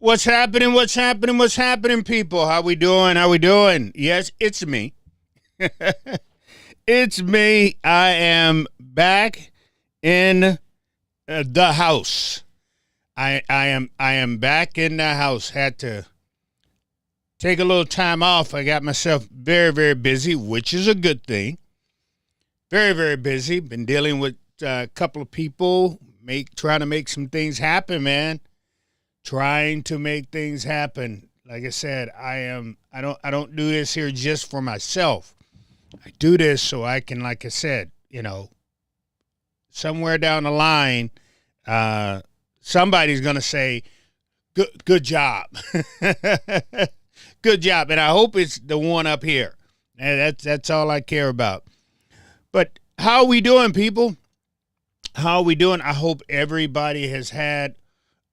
What's happening? What's happening? What's happening, people? How we doing? How we doing? Yes, it's me. It's me. I am back in the house. I am back in the house. Had to take a little time off. I got myself very, very busy, which is a good thing. Very, very busy. Been dealing with a couple of people, trying to make some things happen, man. Trying to make things happen. Like I said, I don't do this here just for myself. I do this so I can, like I said, somewhere down the line, somebody's gonna say, "Good job, good job," and I hope it's the one up here. And that's all I care about. But how are we doing, people? How are we doing? I hope everybody has had,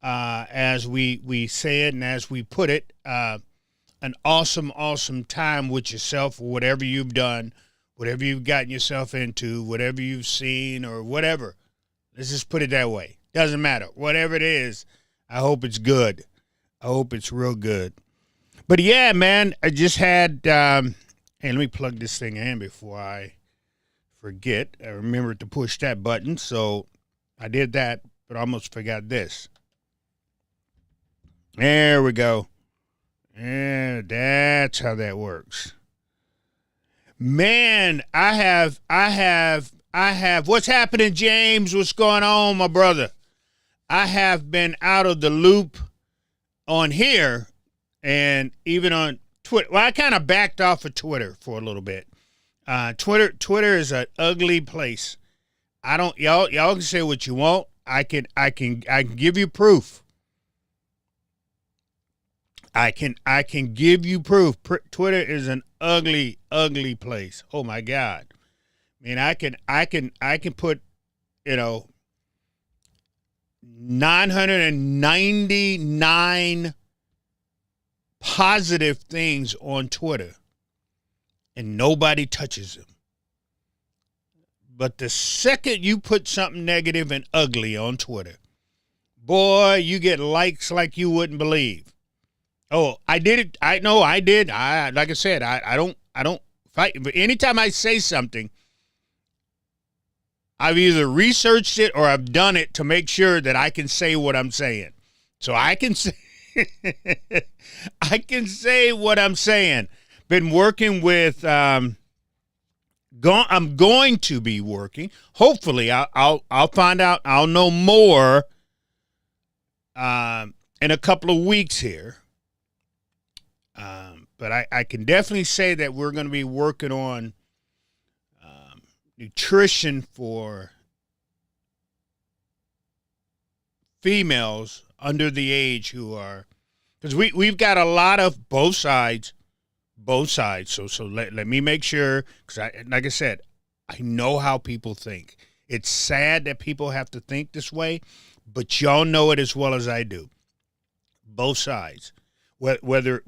as we say it and as we put it, an awesome, awesome time with yourself, or whatever you've done, whatever you've gotten yourself into, whatever you've seen, or whatever. Let's just put it that way. Doesn't matter. Whatever it is, I hope it's good. I hope it's real good. But yeah, man, I just had, hey, let me plug this thing in before I forget. I remembered to push that button, so I did that, but I almost forgot this. There we go. Yeah, that's how that works. Man, I have, what's happening, James? What's going on, my brother? I have been out of the loop on here and even on Twitter. Well, I kind of backed off of Twitter for a little bit. Twitter is an ugly place. Y'all can say what you want. I can give you proof. I can give you proof. Twitter is an ugly, ugly place. Oh my God. I mean, I can put, 999 positive things on Twitter and nobody touches them. But the second you put something negative and ugly on Twitter, boy, you get likes like you wouldn't believe. Oh, I did it. I know I did. Like I said, I don't fight. But anytime I say something, I've either researched it or I've done it to make sure that I can say what I'm saying. So I can say, I can say what I'm saying. Been working with, I'm going to be working. Hopefully, I'll find out. I'll know more in a couple of weeks here. But I can definitely say that we're going to be working on nutrition for females under the age who are, because we've got a lot of both sides. So let me make sure, because like I said, I know how people think. It's sad that people have to think this way, but y'all know it as well as I do. Both sides. Whether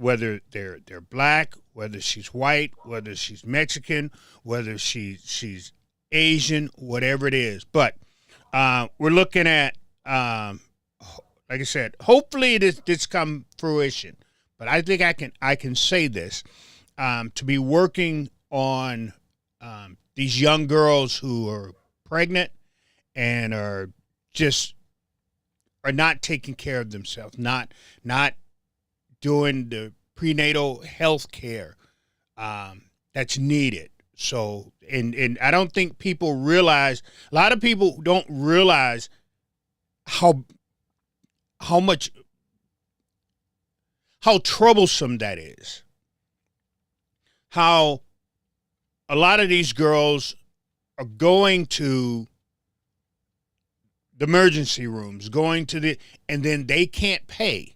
they're black, whether she's white, whether she's Mexican, whether she's Asian, whatever it is. But we're looking at, like I said, hopefully this come fruition. But I think I can say this, to be working on these young girls who are pregnant and are not taking care of themselves, not doing the prenatal health care that's needed. So, and I don't think people realize, a lot of people don't realize how troublesome that is. How a lot of these girls are going to the emergency rooms, and then they can't pay.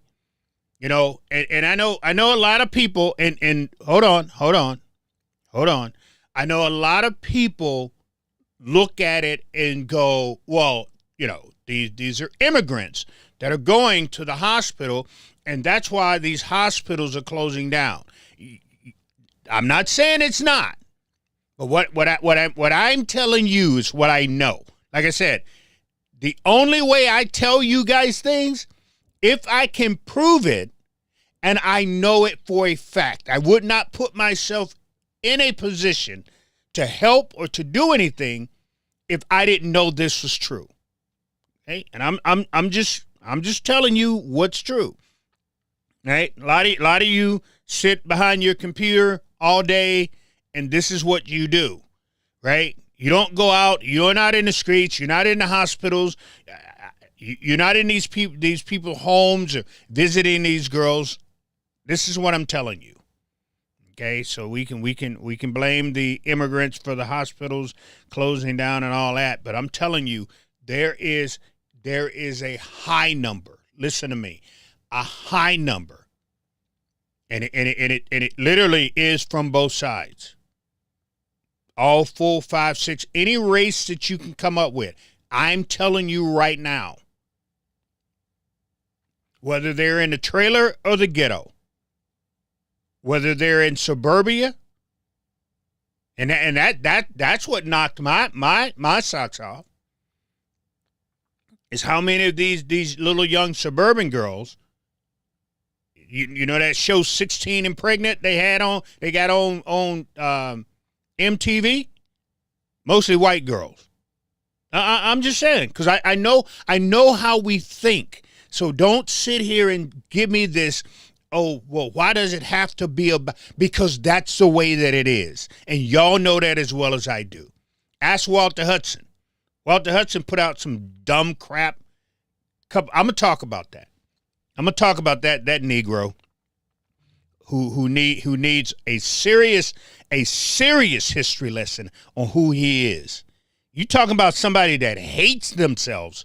And I know a lot of people, and hold on. I know a lot of people look at it and go, well, these are immigrants that are going to the hospital, and that's why these hospitals are closing down. I'm not saying it's not, but what I'm telling you is what I know. Like I said, the only way I tell you guys things if I can prove it and I know it for a fact, I would not put myself in a position to help or to do anything if I didn't know this was true. Okay? And I'm just telling you what's true. Right? A lot of you sit behind your computer all day and this is what you do. Right? You don't go out, you're not in the streets, you're not in the hospitals, you're not in these people's homes or visiting these girls. This is what I'm telling you. Okay, so we can blame the immigrants for the hospitals closing down and all that, but I'm telling you, there is a high number. Listen to me, a high number, and it literally is from both sides. All 4, 5, 6, any race that you can come up with. I'm telling you right now, whether they're in the trailer or the ghetto, whether they're in suburbia, and that's what knocked my socks off, is how many of these little young suburban girls, you know that show 16 and Pregnant they got on MTV, mostly white girls. I'm just saying, because I know how we think. So don't sit here and give me this, oh, well, why does it have to be about? Because that's the way that it is. And y'all know that as well as I do. Ask Walter Hudson. Walter Hudson put out some dumb crap. I'm going to talk about that. I'm going to talk about that Negro who needs a serious history lesson on who he is. You talking about somebody that hates themselves.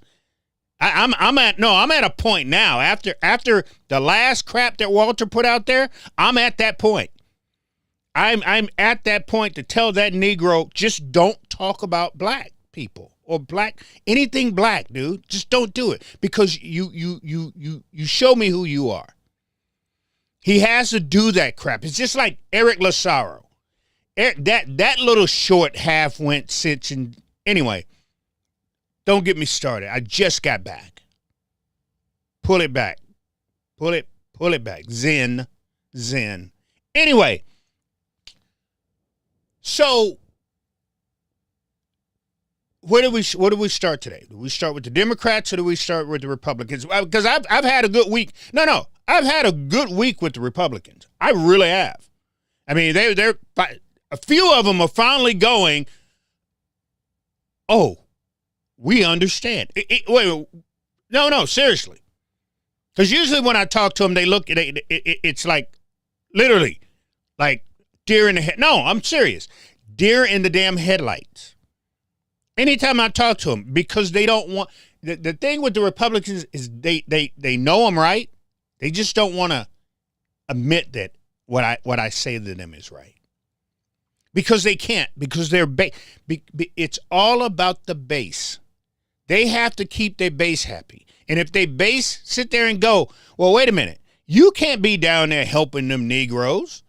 I'm at a point now after the last crap that Walter put out there. I'm at that point. I'm at that point to tell that Negro, just don't talk about black people or anything black, dude. Just don't do it, because you show me who you are. He has to do that crap. It's just like Eric Lassaro. That little short half went sitch, and anyway. Don't get me started. I just got back. Pull it back. Pull it back. Zen. Anyway, so where do we start today? Do we start with the Democrats or do we start with the Republicans? Because I've had a good week. No, I've had a good week with the Republicans. I really have. I mean, they're a few of them are finally going, oh, we understand. Wait, no, seriously. Because usually when I talk to them, they look at it, it's like, literally, like deer in the head. No, I'm serious. Deer in the damn headlights. Anytime I talk to them, because they don't want, the thing with the Republicans is they know I'm right. They just don't want to admit that what I say to them is right. Because they can't, because they're it's all about the base. They have to keep their base happy. And if they base sit there and go, well, wait a minute, you can't be down there helping them Negroes.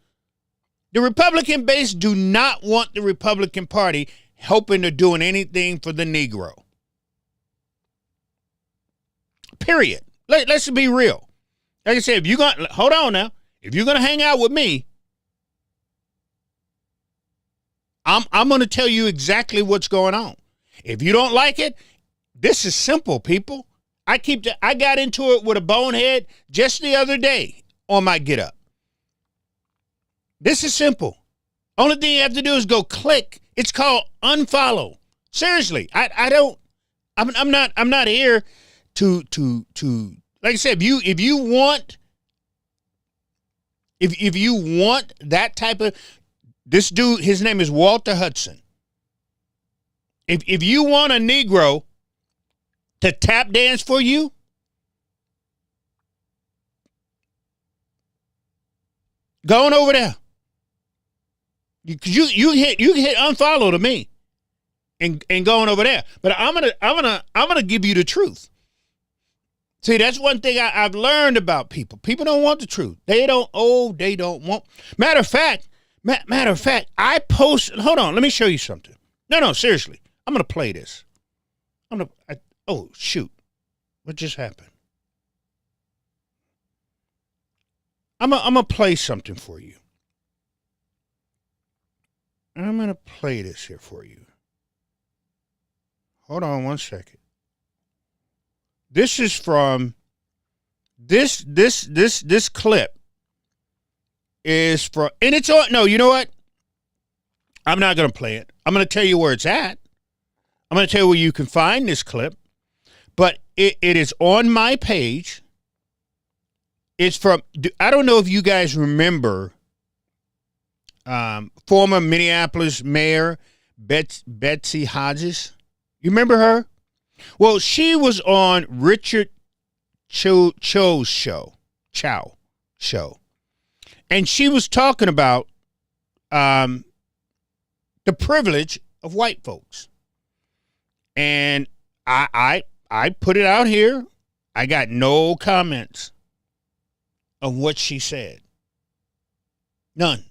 The Republican base do not want the Republican Party helping or doing anything for the Negro. Period. Let's be real. Like I said, hold on now. If you're gonna hang out with me, I'm gonna tell you exactly what's going on. If you don't like it, this is simple, people. I got into it with a bonehead just the other day on my Get Up. This is simple. Only thing you have to do is go click. It's called unfollow. Seriously, I'm not here to like I said, if you want that type of, this dude, his name is Walter Hudson. If you want a Negro to tap dance for you, go on over there. You can hit unfollow to me, and going over there. But I'm gonna give you the truth. See, that's one thing I've learned about people. People don't want the truth. They don't want. Matter of fact, I post. Hold on, let me show you something. No, seriously, I'm gonna play this. Oh shoot, what just happened? I'm gonna play something for you. I'm gonna play this here for you. Hold on one second. This is from this clip is from, and it's on. No, you know what? I'm not gonna play it. I'm gonna tell you where it's at. I'm gonna tell you where you can find this clip. But it is on my page. It's from, I don't know if you guys remember former Minneapolis Mayor Betsy Hodges. You remember her? Well, she was on Richard Chow's show. And she was talking about the privilege of white folks. And I put it out here. I got no comments on what she said. None.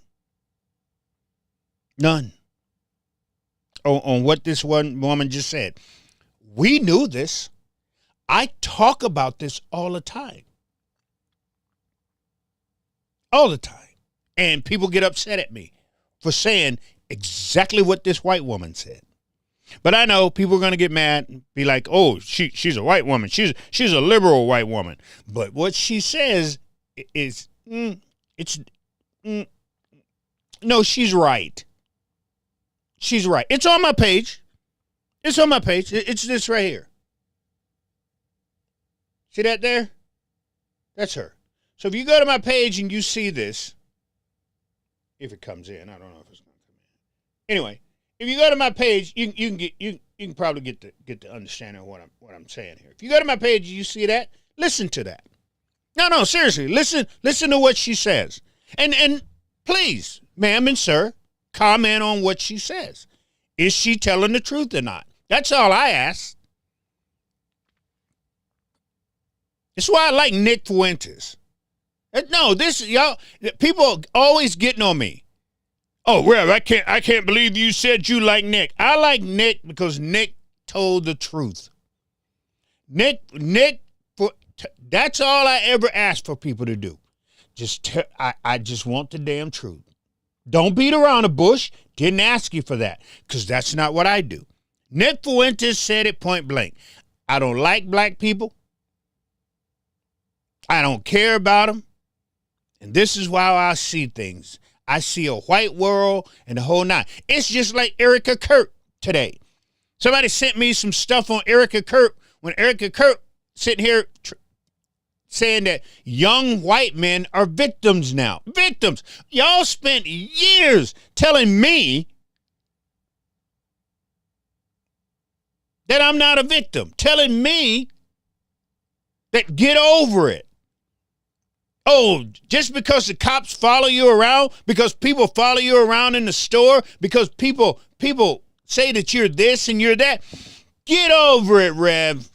On what this one woman just said. We knew this. I talk about this all the time. All the time. And people get upset at me for saying exactly what this white woman said. But I know people are going to get mad and be like, oh, she's a white woman. She's a liberal white woman. But what she says is, no, she's right. She's right. It's on my page. It's on my page. It's this right here. See that there? That's her. So if you go to my page and you see this, if it comes in, I don't know if it's going to come in. Anyway, if you go to my page, you can probably get the understanding of what I'm saying here. If you go to my page, you see that. Listen to that. No, seriously. Listen to what she says, and please, ma'am and sir, comment on what she says. Is she telling the truth or not? That's all I ask. That's why I like Nick Fuentes. No, y'all, people always getting on me. Oh, Rev, I can't believe you said you like Nick. I like Nick because Nick told the truth. Nick, that's all I ever ask for people to do. I just want the damn truth. Don't beat around the bush. Didn't ask you for that because that's not what I do. Nick Fuentes said it point blank. I don't like black people. I don't care about them. And this is how I see things. I see a white world and the whole nine. It's just like Erica Kirk today. Somebody sent me some stuff on Erica Kirk when Erica Kirk sitting here saying that young white men are victims now. Victims. Y'all spent years telling me that I'm not a victim. Telling me that get over it. Oh, just because the cops follow you around, because people follow you around in the store, because people say that you're this and you're that, get over it, Rev.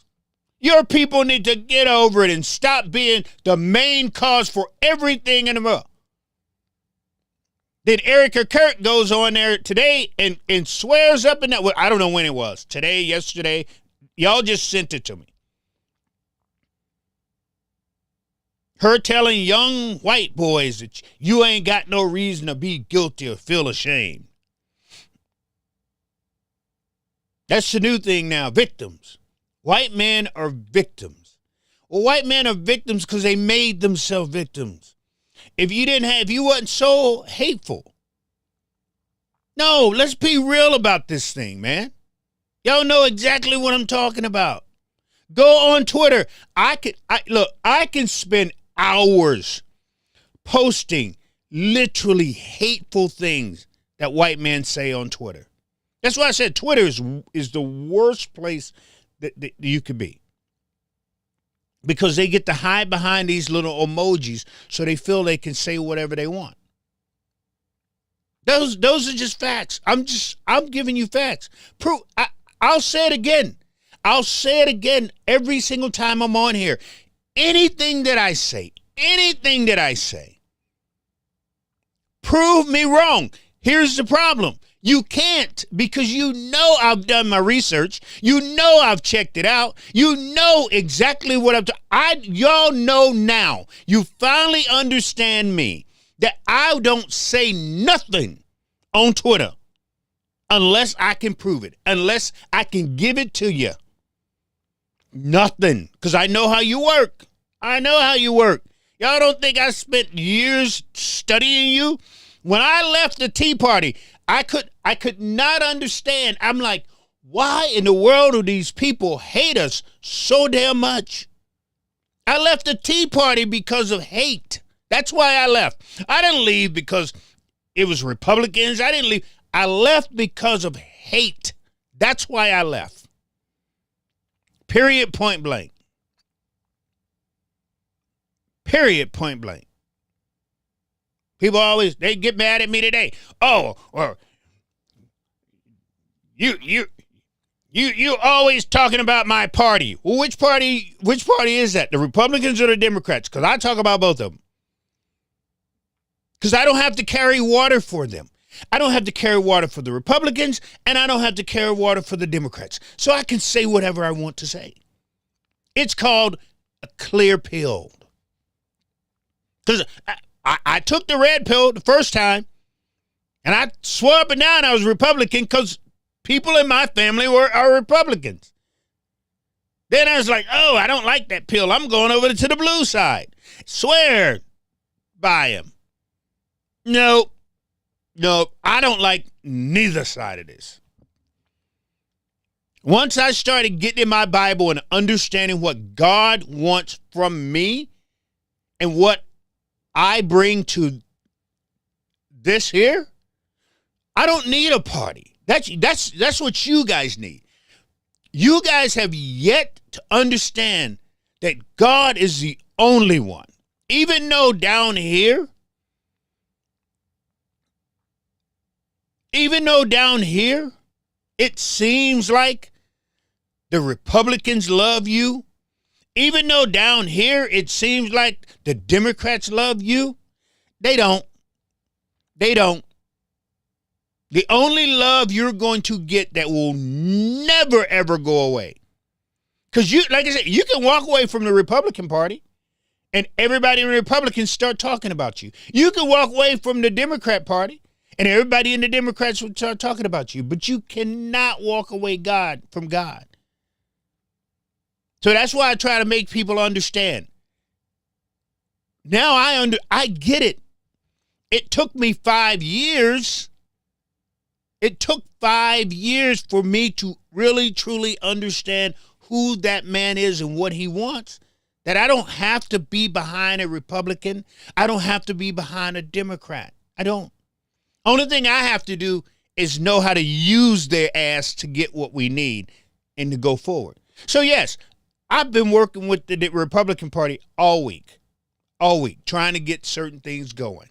Your people need to get over it and stop being the main cause for everything in the world. Then Erica Kirk goes on there today and swears up and down. Well, I don't know when it was. Today, yesterday. Y'all just sent it to me. Her telling young white boys that you ain't got no reason to be guilty or feel ashamed. That's the new thing now, victims. White men are victims. Well, white men are victims because they made themselves victims. If you wasn't so hateful. No, let's be real about this thing, man. Y'all know exactly what I'm talking about. Go on Twitter. I can spend hours posting literally hateful things that white men say on Twitter. That's why I said Twitter is the worst place that you could be. Because they get to hide behind these little emojis so they feel they can say whatever they want. Those are just facts. I'm giving you facts. I'll say it again. I'll say it again every single time I'm on here. Anything that I say, prove me wrong. Here's the problem. You can't, because you know I've done my research. You know I've checked it out. You know exactly what y'all know now. You finally understand me, that I don't say nothing on Twitter unless I can prove it, unless I can give it to you. Nothing, because I know how you work. I know how you work. Y'all don't think I spent years studying you? When I left the Tea Party, I could not understand. I'm like, why in the world do these people hate us so damn much? I left the Tea Party because of hate. That's why I left. I didn't leave because it was Republicans. I didn't leave. I left because of hate. That's why I left. Period, point blank. Period, point blank. People always, they get mad at me today. Oh, or you always talking about my party. Well, which party is that? The Republicans or the Democrats? Because I talk about both of them. Because I don't have to carry water for them. I don't have to carry water for the Republicans, and I don't have to carry water for the Democrats. So I can say whatever I want to say. It's called a clear pill. Because I took the red pill the first time, and I swore up and down I was Republican because people in my family are Republicans. Then I was like, oh, I don't like that pill. I'm going over to the blue side. Swear by him. No, I don't like neither side of this. Once I started getting in my Bible and understanding what God wants from me and what I bring to this here, I don't need a party. That's what you guys need. You guys have yet to understand that God is the only one. Even though down here, it seems like the Republicans love you. Even though down here it seems like the Democrats love you, they don't. They don't. The only love you're going to get that will never, ever go away. Because you, like I said, you can walk away from the Republican Party and everybody in the Republicans start talking about you. You can walk away from the Democrat Party and everybody in the Democrats will start talking about you. But you cannot walk away from God. So that's why I try to make people understand. Now I get it. It took me 5 years. It took 5 years for me to really, truly understand who that man is and what he wants. That I don't have to be behind a Republican. I don't have to be behind a Democrat. I don't. Only thing I have to do is know how to use their ass to get what we need and to go forward. So, yes, I've been working with the Republican Party all week, trying to get certain things going.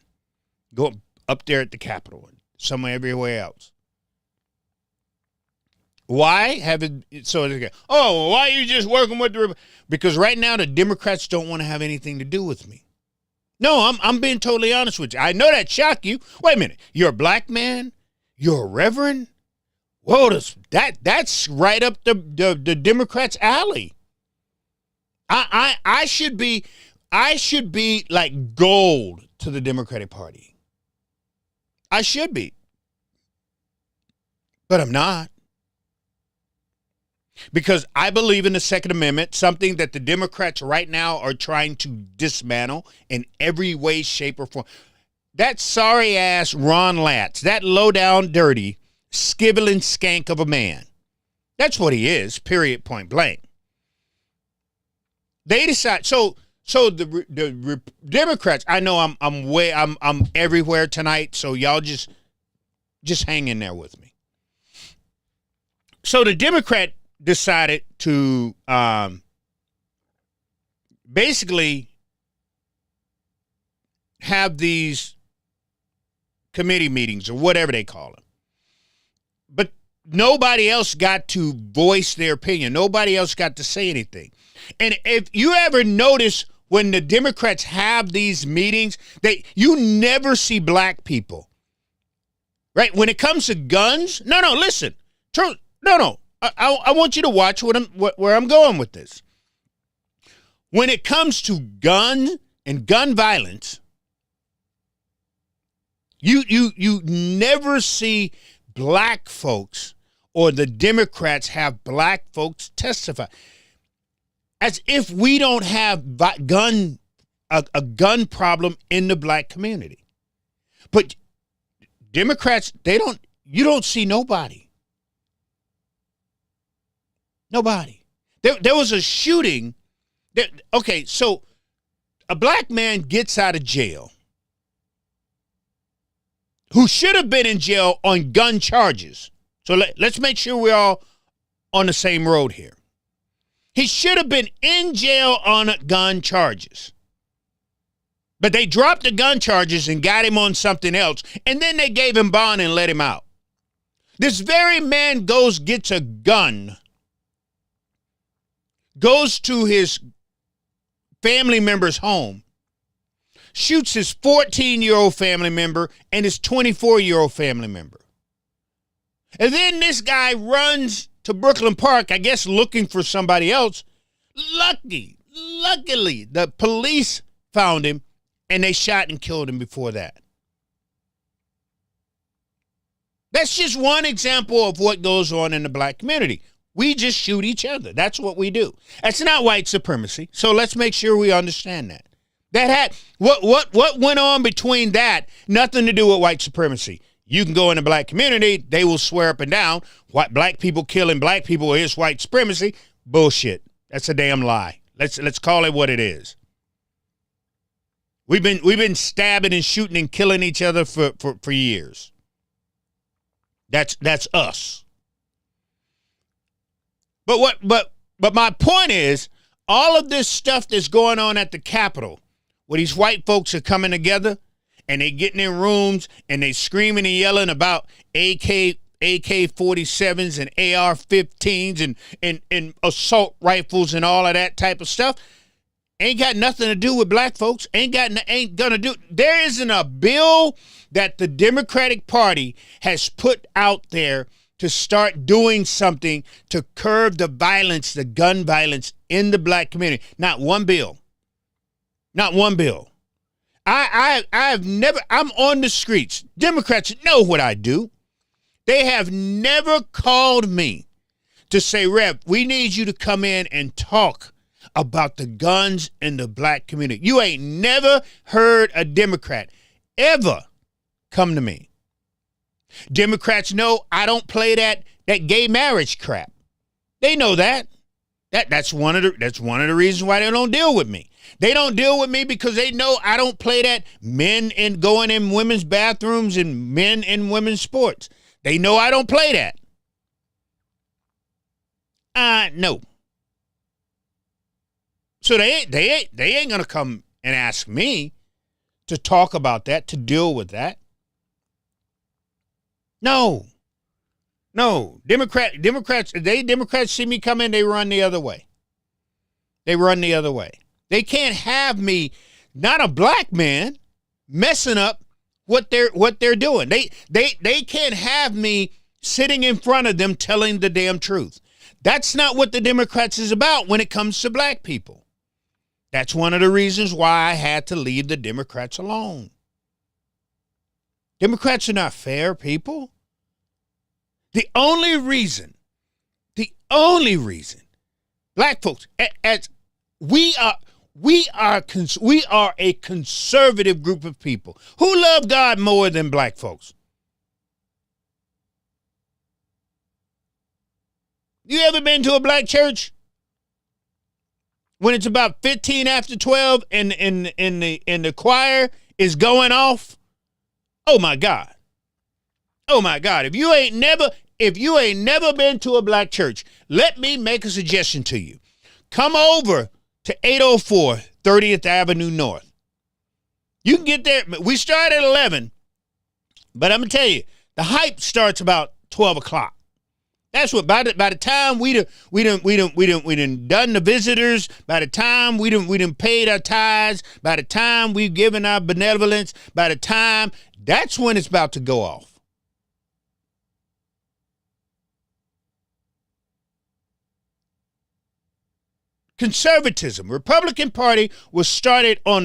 Go up there at the Capitol and somewhere everywhere else. Why haven't why are you just working with the because right now the Democrats don't want to have anything to do with me. No, I'm being totally honest with you. I know that shocked you. Wait a minute. You're a black man? You're a reverend? Whoa, that's right up the Democrats' alley. I should be like gold to the Democratic Party. I should be. But I'm not. Because I believe in the Second Amendment, something that the Democrats right now are trying to dismantle in every way, shape, or form. That sorry-ass Ron Latz, that low-down, dirty, skibbling skank of a man. That's what he is, period, point blank. They decide, so the Democrats, I know I'm everywhere tonight, so y'all just hang in there with me. So the Democrat decided to basically have these committee meetings or whatever they call them. But nobody else got to voice their opinion. Nobody else got to say anything. And if you ever notice when the Democrats have these meetings, you never see black people. right? When it comes to guns, no, listen. No. I want you to watch where I'm going with this. When it comes to gun and gun violence, you never see black folks or the Democrats have black folks testify, as if we don't have a gun problem in the black community. But Democrats, you don't see nobody. Nobody. There was a shooting. Okay, so a black man gets out of jail who should have been in jail on gun charges. So let's make sure we're all on the same road here. He should have been in jail on gun charges. But they dropped the gun charges and got him on something else, and then they gave him bond and let him out. This very man gets a gun, goes to his family member's home, shoots his 14-year-old family member and his 24-year-old family member. And then this guy runs to Brooklyn Park, I guess looking for somebody else. Luckily, the police found him and they shot and killed him before that. That's just one example of what goes on in the black community. We just shoot each other. That's what we do. That's not white supremacy. So let's make sure we understand that. What went on between that? Nothing to do with white supremacy. You can go in the black community, they will swear up and down what black people killing black people is white supremacy. Bullshit. That's a damn lie. Let's call it what it is. We've been stabbing and shooting and killing each other for years. That's us. But my point is, all of this stuff that's going on at the Capitol, where these white folks are coming together and they getting in rooms and they screaming and yelling about AK-47s and AR-15s and assault rifles and all of that type of stuff, ain't got nothing to do with black folks. Ain't gonna do. There isn't a bill that the Democratic Party has put out there to start doing something to curb the violence, the gun violence in the black community. Not one bill. Not one bill. I've never, I'm on the streets. Democrats know what I do. They have never called me to say, Rev, we need you to come in and talk about the guns in the black community. You ain't never heard a Democrat ever come to me. Democrats know I don't play that gay marriage crap. They know that. That's one of the reasons why they don't deal with me. They don't deal with me because they know I don't play that men and going in women's bathrooms and men in women's sports. They know I don't play that. No. So they ain't gonna come and ask me to talk about that, to deal with that. No. Democrats see me come in, they run the other way. They can't have me, not a black man, messing up what they're doing. They can't have me sitting in front of them telling the damn truth. That's not what the Democrats is about when it comes to black people. That's one of the reasons why I had to leave the Democrats alone. Democrats are not fair people. The only reason, black folks, as we are a conservative group of people who love God more than black folks. You ever been to a black church when it's about 15 after 12 and the choir is going off? Oh my God. If you ain't never been to a black church, let me make a suggestion to you. Come over to 804 30th Avenue North. You can get there. We start at 11, but I'm gonna tell you, the hype starts about 12 o'clock. That's what by the time we done done the visitors, by the time we done paid our tithes, by the time we've given our benevolence, by the time, that's when it's about to go off. Conservatism. Republican Party was started on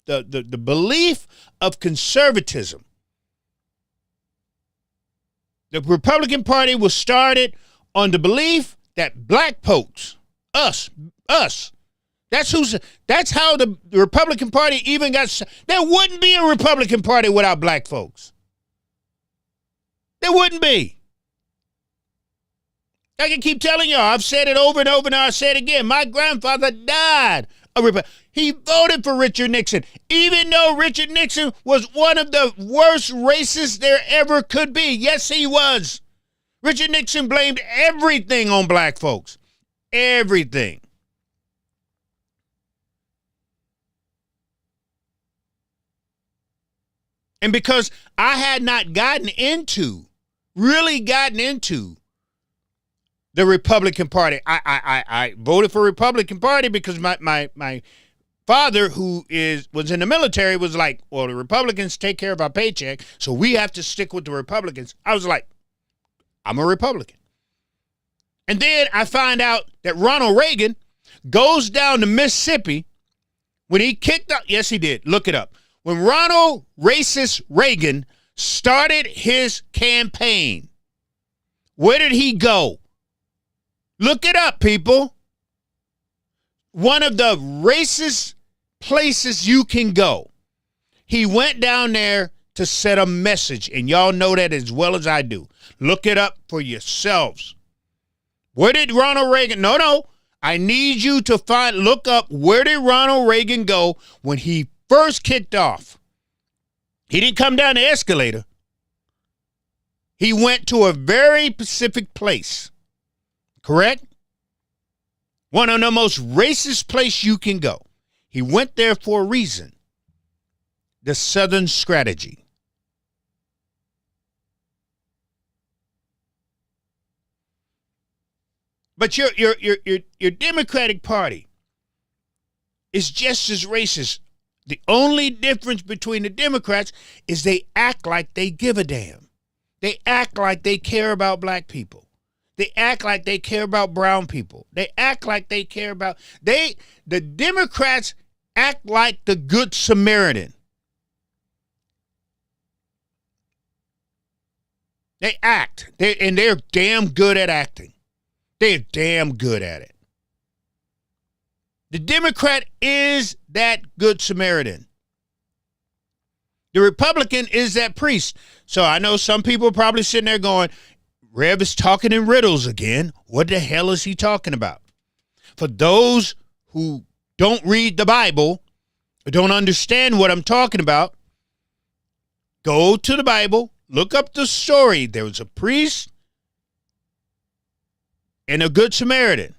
the belief of conservatism. The Republican Party was started on the belief that black folks, us, that's how the Republican Party even got. There wouldn't be a Republican Party without black folks. There wouldn't be. I can keep telling y'all. I've said it over and over, and I'll say it again. My grandfather died a Republican. He voted for Richard Nixon, even though Richard Nixon was one of the worst racists there ever could be. Yes, he was. Richard Nixon blamed everything on black folks. Everything. And because I had not really gotten into the Republican Party, I voted for Republican Party because my father, who was in the military, was like, well, the Republicans take care of our paycheck, so we have to stick with the Republicans. I was like, I'm a Republican. And then I find out that Ronald Reagan goes down to Mississippi when he kicked out. Yes, he did. Look it up. When Ronald racist Reagan started his campaign, where did he go? Look it up, people. One of the racist places you can go. He went down there to set a message, and y'all know that as well as I do. Look it up for yourselves. Where did Ronald Reagan? No. I need you to look up where did Ronald Reagan go when he first kicked off. He didn't come down the escalator. He went to a very specific place. Correct? One of the most racist place you can go. He went there for a reason. The Southern strategy. But your Democratic Party is just as racist. The only difference between the Democrats is they act like they give a damn. They act like they care about black people. They act like they care about brown people. They act like they care about the Democrats act like the Good Samaritan. They act. They're damn good at acting. They're damn good at it. The Democrat is that Good Samaritan. The Republican is that priest. So I know some people are probably sitting there going, Rev is talking in riddles again. What the hell is he talking about? For those who don't read the Bible, or don't understand what I'm talking about, go to the Bible, look up the story. There was a priest and a Good Samaritan,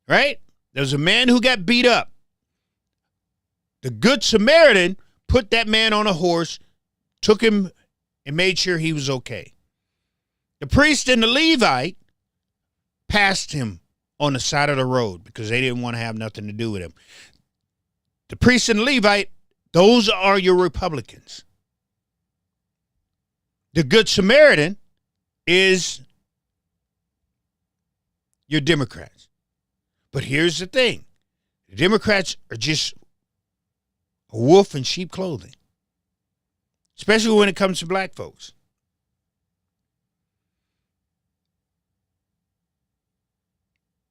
right? There was a man who got beat up. The Good Samaritan put that man on a horse, took him, and made sure he was okay. The priest and the Levite passed him on the side of the road because they didn't want to have nothing to do with him. The priest and the Levite, those are your Republicans. The Good Samaritan is your Democrats. But here's the thing. The Democrats are just a wolf in sheep clothing, especially when it comes to black folks.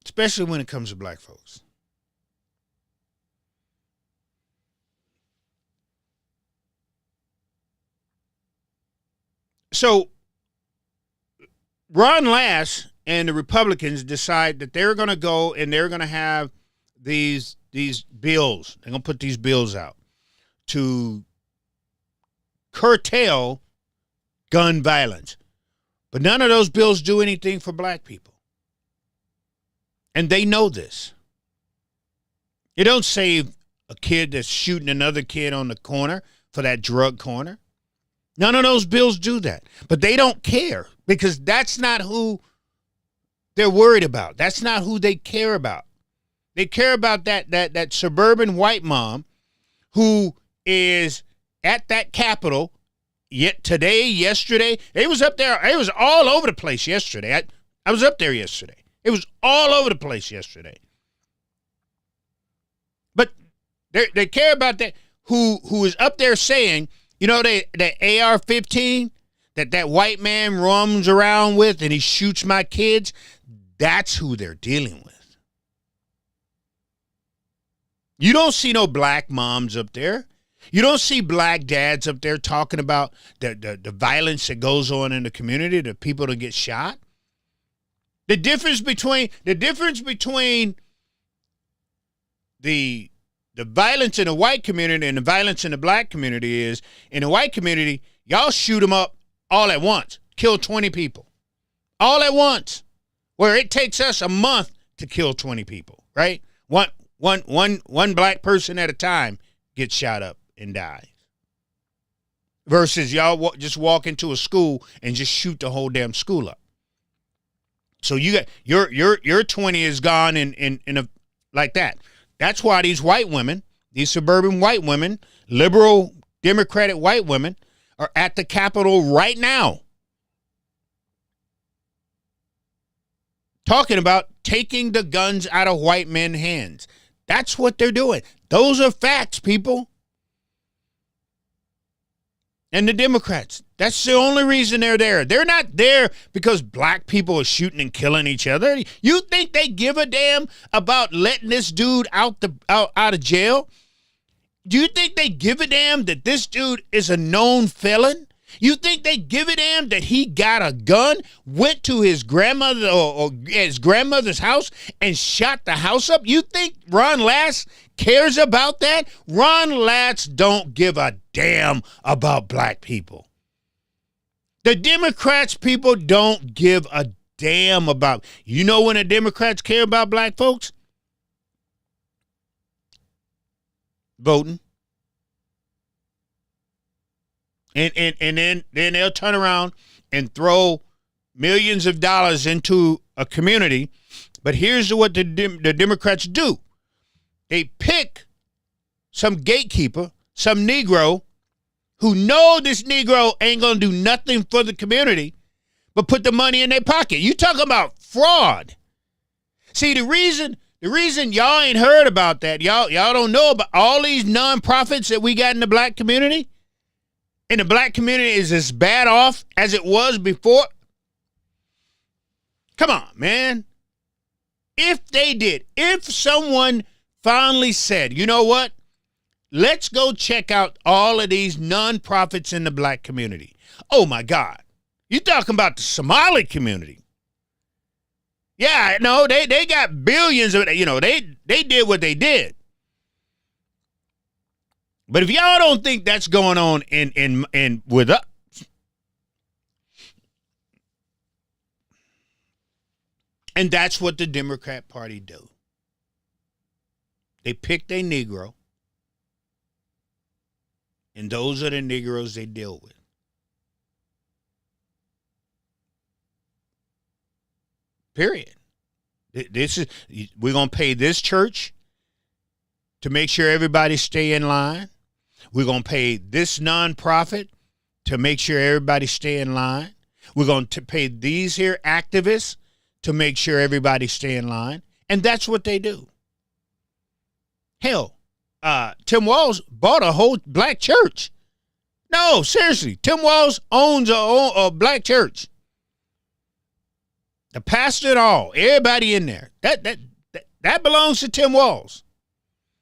Especially when it comes to black folks. So Ron Lass and the Republicans decide that they're going to go and they're going to have these bills. They're going to put these bills out to curtail gun violence. But none of those bills do anything for black people. And they know this. It don't save a kid that's shooting another kid on the corner for that drug corner. None of those bills do that. But they don't care because that's not who they're worried about. That's not who they care about. They care about that suburban white mom who is at that Capitol yet today, yesterday. It was up there. It was all over the place yesterday. I was up there yesterday. It was all over the place yesterday. They care about that. Who is up there saying, you know, that AR-15 that white man roams around with and he shoots my kids? That's who they're dealing with. You don't see no black moms up there. You don't see black dads up there talking about the violence that goes on in the community, the people that get shot. The difference between the violence in the white community and the violence in the black community is, in the white community, y'all shoot them up all at once, kill 20 people, all at once, where it takes us a month to kill 20 people, right? One black person at a time gets shot up and dies. Versus y'all just walk into a school and just shoot the whole damn school up. So you got your 20 is gone in a like that. That's why these white women, these suburban white women, liberal Democratic white women, are at the Capitol right now talking about taking the guns out of white men's hands. That's what they're doing. Those are facts, people. And the Democrats, that's the only reason they're there. They're not there because black people are shooting and killing each other. You think they give a damn about letting this dude out of jail? Do you think they give a damn that this dude is a known felon? You think they give a damn that he got a gun, went to his grandmother or his grandmother's house and shot the house up? You think Ron Lass cares about that? Ron Lass don't give a damn about black people. The Democrats people don't give a damn about. You know when the Democrats care about black folks? Voting. And then they'll turn around and throw millions of dollars into a community. But here's what the Democrats do. They pick some gatekeeper, some Negro, who know this Negro ain't going to do nothing for the community, but put the money in their pocket. You talking about fraud. See, the reason y'all ain't heard about that, y'all don't know about all these nonprofits that we got in the black community, and the black community is as bad off as it was before. Come on, man. If someone finally said, you know what? Let's go check out all of these nonprofits in the black community. Oh, my God. You talking about the Somali community. Yeah, no, they got billions of it. You know, they did what they did. But if y'all don't think that's going on in with us, and that's what the Democrat Party do. They pick their Negro, and those are the Negroes they deal with. Period. We're going to pay this church to make sure everybody stay in line. We're going to pay this nonprofit to make sure everybody stay in line. We're going to pay these here activists to make sure everybody stay in line. And that's what they do. Hell, Tim Walz bought a whole black church. No, seriously, Tim Walz owns a black church. The pastor and all, everybody in there. That belongs to Tim Walz.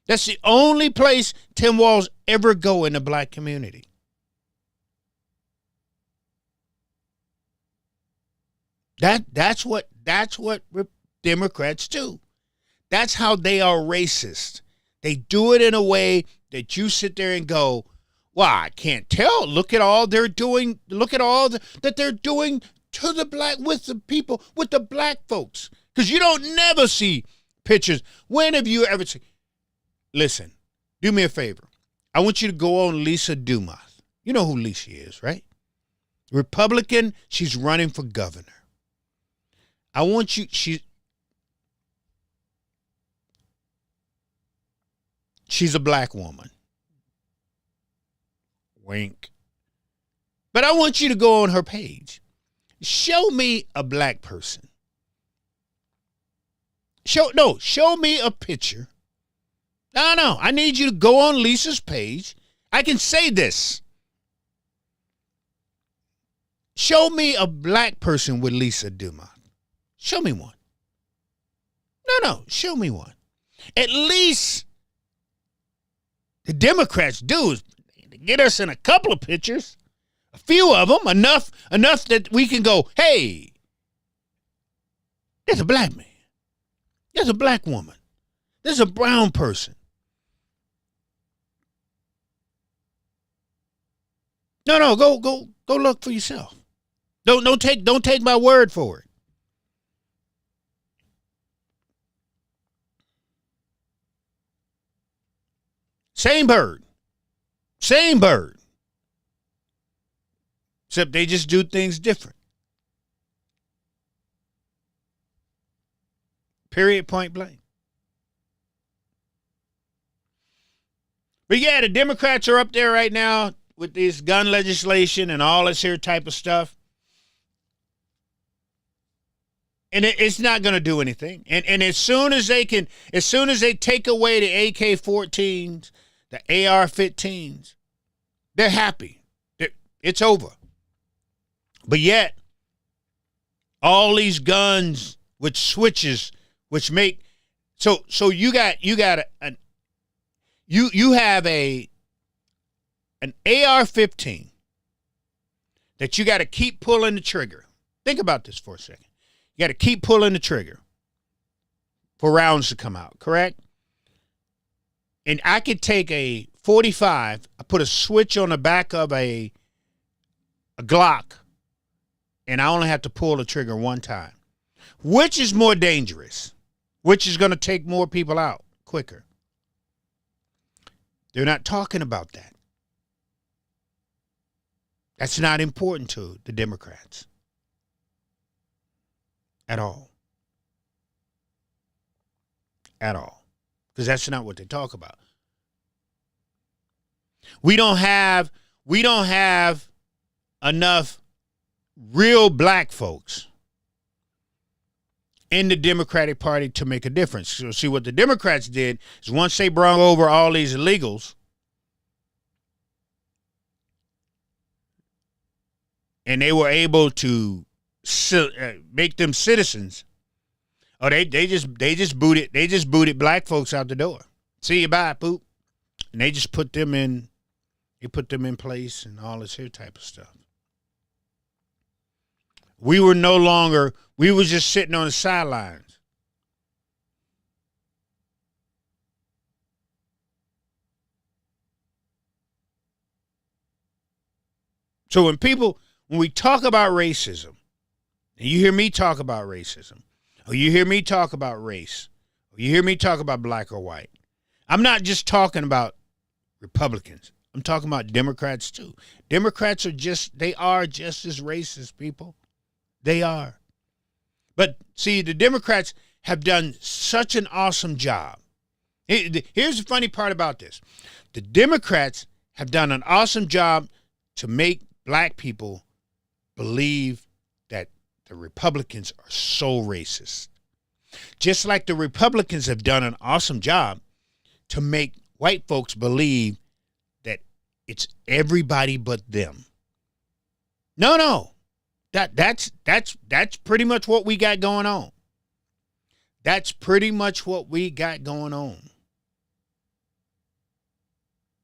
That's the only place Tim Walz ever go in the black community. That's what Democrats do. That's how they are racist. They do it in a way that you sit there and go, well, I can't tell. Look at all they're doing. Look at all that they're doing to the black, with the people, with the black folks. Because you don't never see pictures. When have you ever seen? Listen, do me a favor. I want you to go on Lisa Dumas. You know who Lisa is, right? Republican. She's running for governor. I want you, she's a black woman. Wink. But I want you to go on her page. Show me a black person. Show me a picture No. I need you to go on Lisa's page. I can say this. Show me a black person with Lisa Dumas. Show me one. No. Show me one. At least the Democrats do is get us in a couple of pictures. A few of them. Enough that we can go, hey, there's a black man. There's a black woman. There's a brown person. No, go look for yourself. Don't take my word for it. Same bird. Except they just do things different. Period, point blank. But yeah, the Democrats are up there right now with this gun legislation and all this here type of stuff. And it's not going to do anything. And as soon as they take away the AK-14s, the AR-15s, they're happy. It's over. But yet, all these guns with switches, which make so you have an AR-15 that you got to keep pulling the trigger. Think about this for a second. You got to keep pulling the trigger for rounds to come out, correct? And I could take a 45, I put a switch on the back of a Glock, and I only have to pull the trigger one time. Which is more dangerous? Which is going to take more people out quicker? They're not talking about that. That's not important to the Democrats at all. At all. Because that's not what they talk about. We don't have enough real black folks in the Democratic Party to make a difference. So see, what the Democrats did is once they brought over all these illegals, and they were able to make them citizens, they just booted black folks out the door. See you, bye, poop. And they just put them in place and all this here type of stuff. We were just sitting on the sidelines. So when we talk about racism, and you hear me talk about racism, or you hear me talk about race, or you hear me talk about black or white, I'm not just talking about Republicans. I'm talking about Democrats too. Democrats are just as racist, people. They are. But see, the Democrats have done such an awesome job. Here's the funny part about this. The Democrats have done an awesome job to make black people believe that the Republicans are so racist. Just like the Republicans have done an awesome job to make white folks believe that it's everybody but them. No. That's pretty much what we got going on. That's pretty much what we got going on.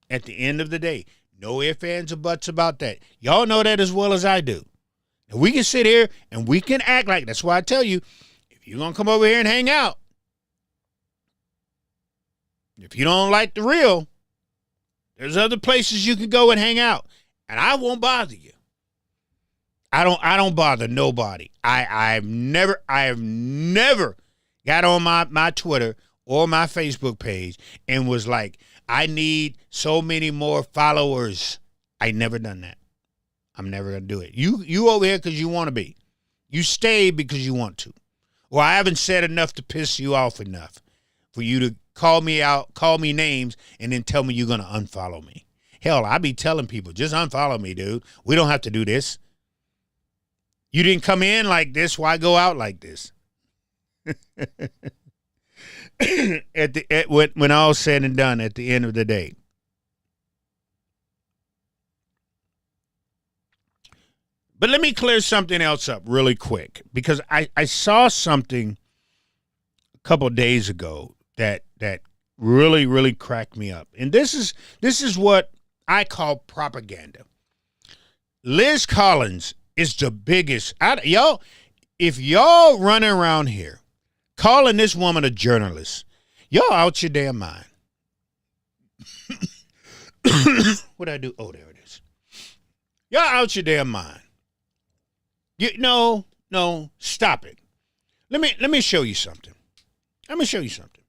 At the end of the day, no ifs, ands, or buts about that. Y'all know that as well as I do. And we can sit here and we can act like, that's why I tell you, if you're going to come over here and hang out, if you don't like the real, there's other places you can go and hang out. And I won't bother you. I don't bother nobody. I have never got on my Twitter or my Facebook page and was like, I need so many more followers. I never done that. I'm never going to do it. You over here because you want to be. You stay because you want to. Or I haven't said enough to piss you off enough for you to call me out, call me names, and then tell me you're going to unfollow me. Hell, I be telling people, just unfollow me, dude. We don't have to do this. You didn't come in like this. Why go out like this? When all's said and done, at the end of the day. But let me clear something else up really quick, because I saw something a couple of days ago that really, really cracked me up. And this is what I call propaganda. Liz Collins is the biggest. Y'all, if y'all running around here calling this woman a journalist, y'all out your damn mind. What'd I do? Oh, there it is. Y'all out your damn mind. No, stop it. Let me show you something. Let me show you something.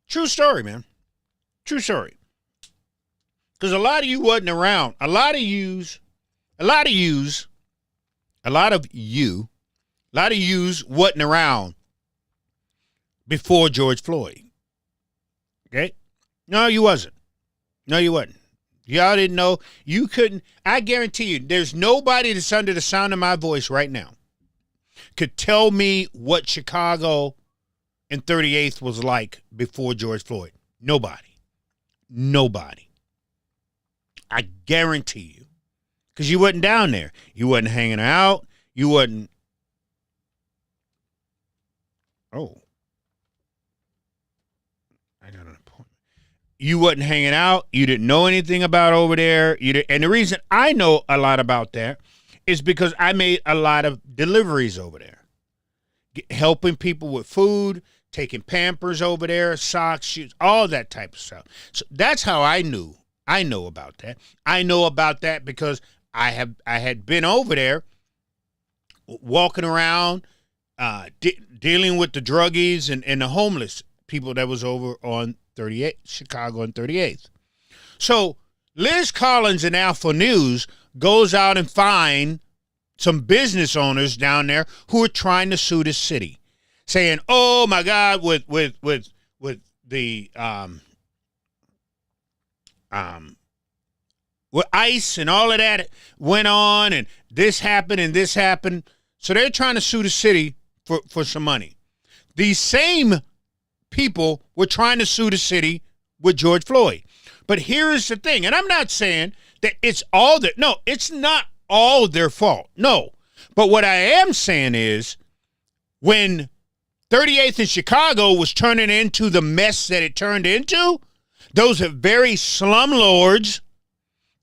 True story, man. True story. Because a lot of you wasn't around. A lot of yous wasn't around before George Floyd. Okay? No, you wasn't. No, you wasn't. Y'all didn't know. You couldn't. I guarantee you, there's nobody that's under the sound of my voice right now could tell me what Chicago and 38th was like before George Floyd. Nobody. I guarantee you. Because you wasn't down there. You wasn't hanging out. You wasn't. Oh. I got an appointment. You wasn't hanging out. You didn't know anything about over there. And the reason I know a lot about that is because I made a lot of deliveries over there. Helping people with food, taking Pampers over there, socks, shoes, all that type of stuff. So that's how I know about that. I know about that because I had been over there walking around, dealing with the druggies and the homeless people that was over on 38th, Chicago and 38th. So Liz Collins in Alpha News goes out and finds some business owners down there who are trying to sue the city, saying, "Oh my God, with the with ICE and all of that went on, and this happened and this happened." So they're trying to sue the city for some money. These same people were trying to sue the city with George Floyd. But here is the thing, and I'm not saying that it's all that. No, it's not all their fault. No. But what I am saying is when 38th in Chicago was turning into the mess that it turned into, those are very slum lords,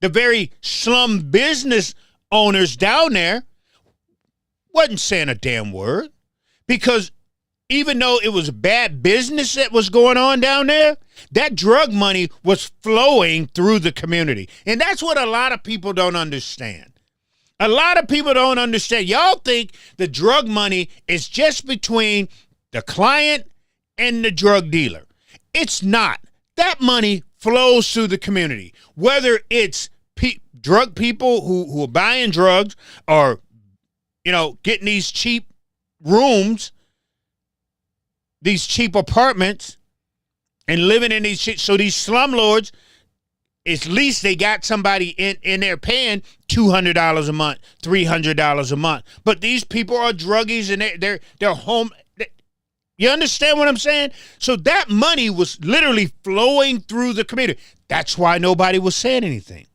the very slum business owners down there wasn't saying a damn word, because even though it was bad business that was going on down there, that drug money was flowing through the community. And that's what a lot of people don't understand. A lot of people don't understand. Y'all think the drug money is just between the client and the drug dealer. It's not. That money flows through the community, whether it's drug people who are buying drugs or, getting these cheap rooms, these cheap apartments, and living in these shit. So these slumlords, at least they got somebody in there paying $200 a month, $300 a month. But these people are druggies and they're home. You understand what I'm saying? So that money was literally flowing through the community. That's why nobody was saying anything.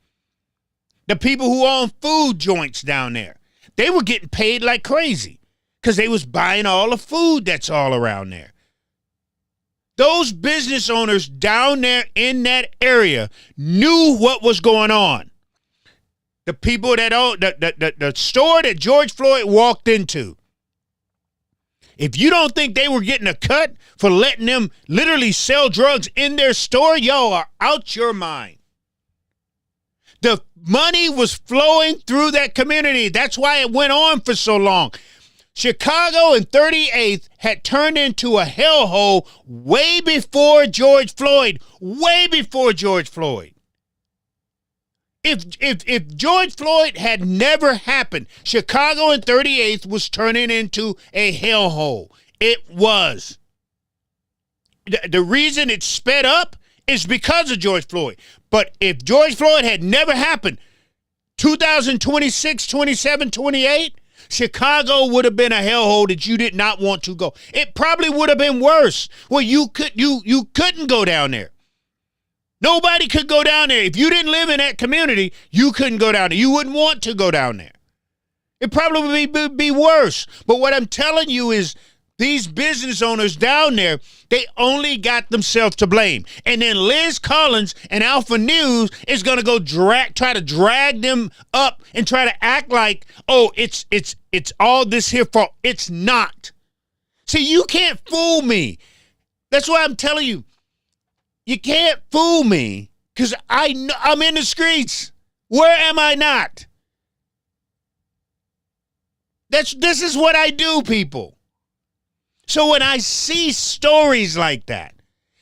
The people who own food joints down there, they were getting paid like crazy because they was buying all the food that's all around there. Those business owners down there in that area knew what was going on. The people that owned the store that George Floyd walked into, if you don't think they were getting a cut for letting them literally sell drugs in their store, y'all are out your mind. The money was flowing through that community. That's why it went on for so long. Chicago and 38th had turned into a hellhole way before George Floyd. Way before George Floyd. If George Floyd had never happened, Chicago and 38th was turning into a hellhole. It was. The reason it sped up is because of George Floyd. But if George Floyd had never happened, 2026, 27, 28, Chicago would have been a hellhole that you did not want to go. It probably would have been worse. Well, you couldn't go down there. Nobody could go down there. If you didn't live in that community, you couldn't go down there. You wouldn't want to go down there. It probably would be worse. But what I'm telling you is these business owners down there, they only got themselves to blame. And then Liz Collins and Alpha News is going to go try to drag them up and try to act like, oh, it's all this here fault. It's not. See, you can't fool me. That's why I'm telling you, you can't fool me because I'm in the streets. Where am I not? This is what I do, people. So when I see stories like that,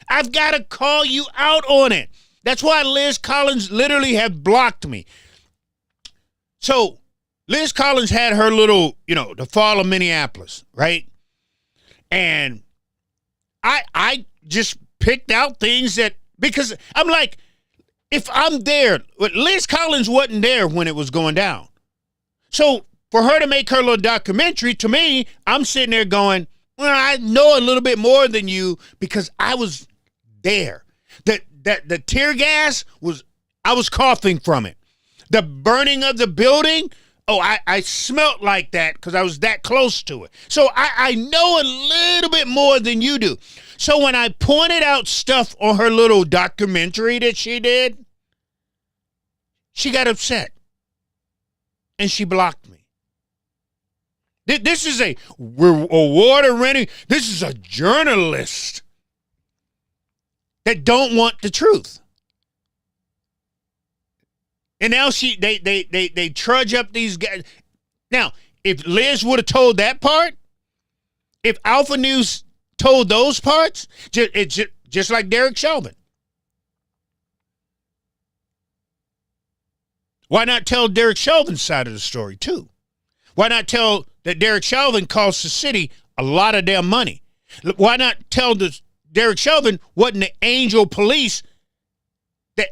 I've got to call you out on it. That's why Liz Collins literally have blocked me. So Liz Collins had her little, the fall of Minneapolis, right? And I just picked out things that, because I'm like, if I'm there, Liz Collins wasn't there when it was going down. So for her to make her little documentary, to me, I'm sitting there going, well, I know a little bit more than you because I was there. The tear gas I was coughing from it. The burning of the building, I smelt like that because I was that close to it. So I know a little bit more than you do. So when I pointed out stuff on her little documentary that she did, she got upset and she blocked me. This is a water renting. This is a journalist that don't want the truth. And now they trudge up these guys. Now, if Liz would have told that part, if Alpha News told those parts, it's just like Derek Chauvin. Why not tell Derek Chauvin's side of the story too? Why not tell that Derek Chauvin cost the city a lot of damn money? Why not tell Derek Chauvin wasn't the angel police that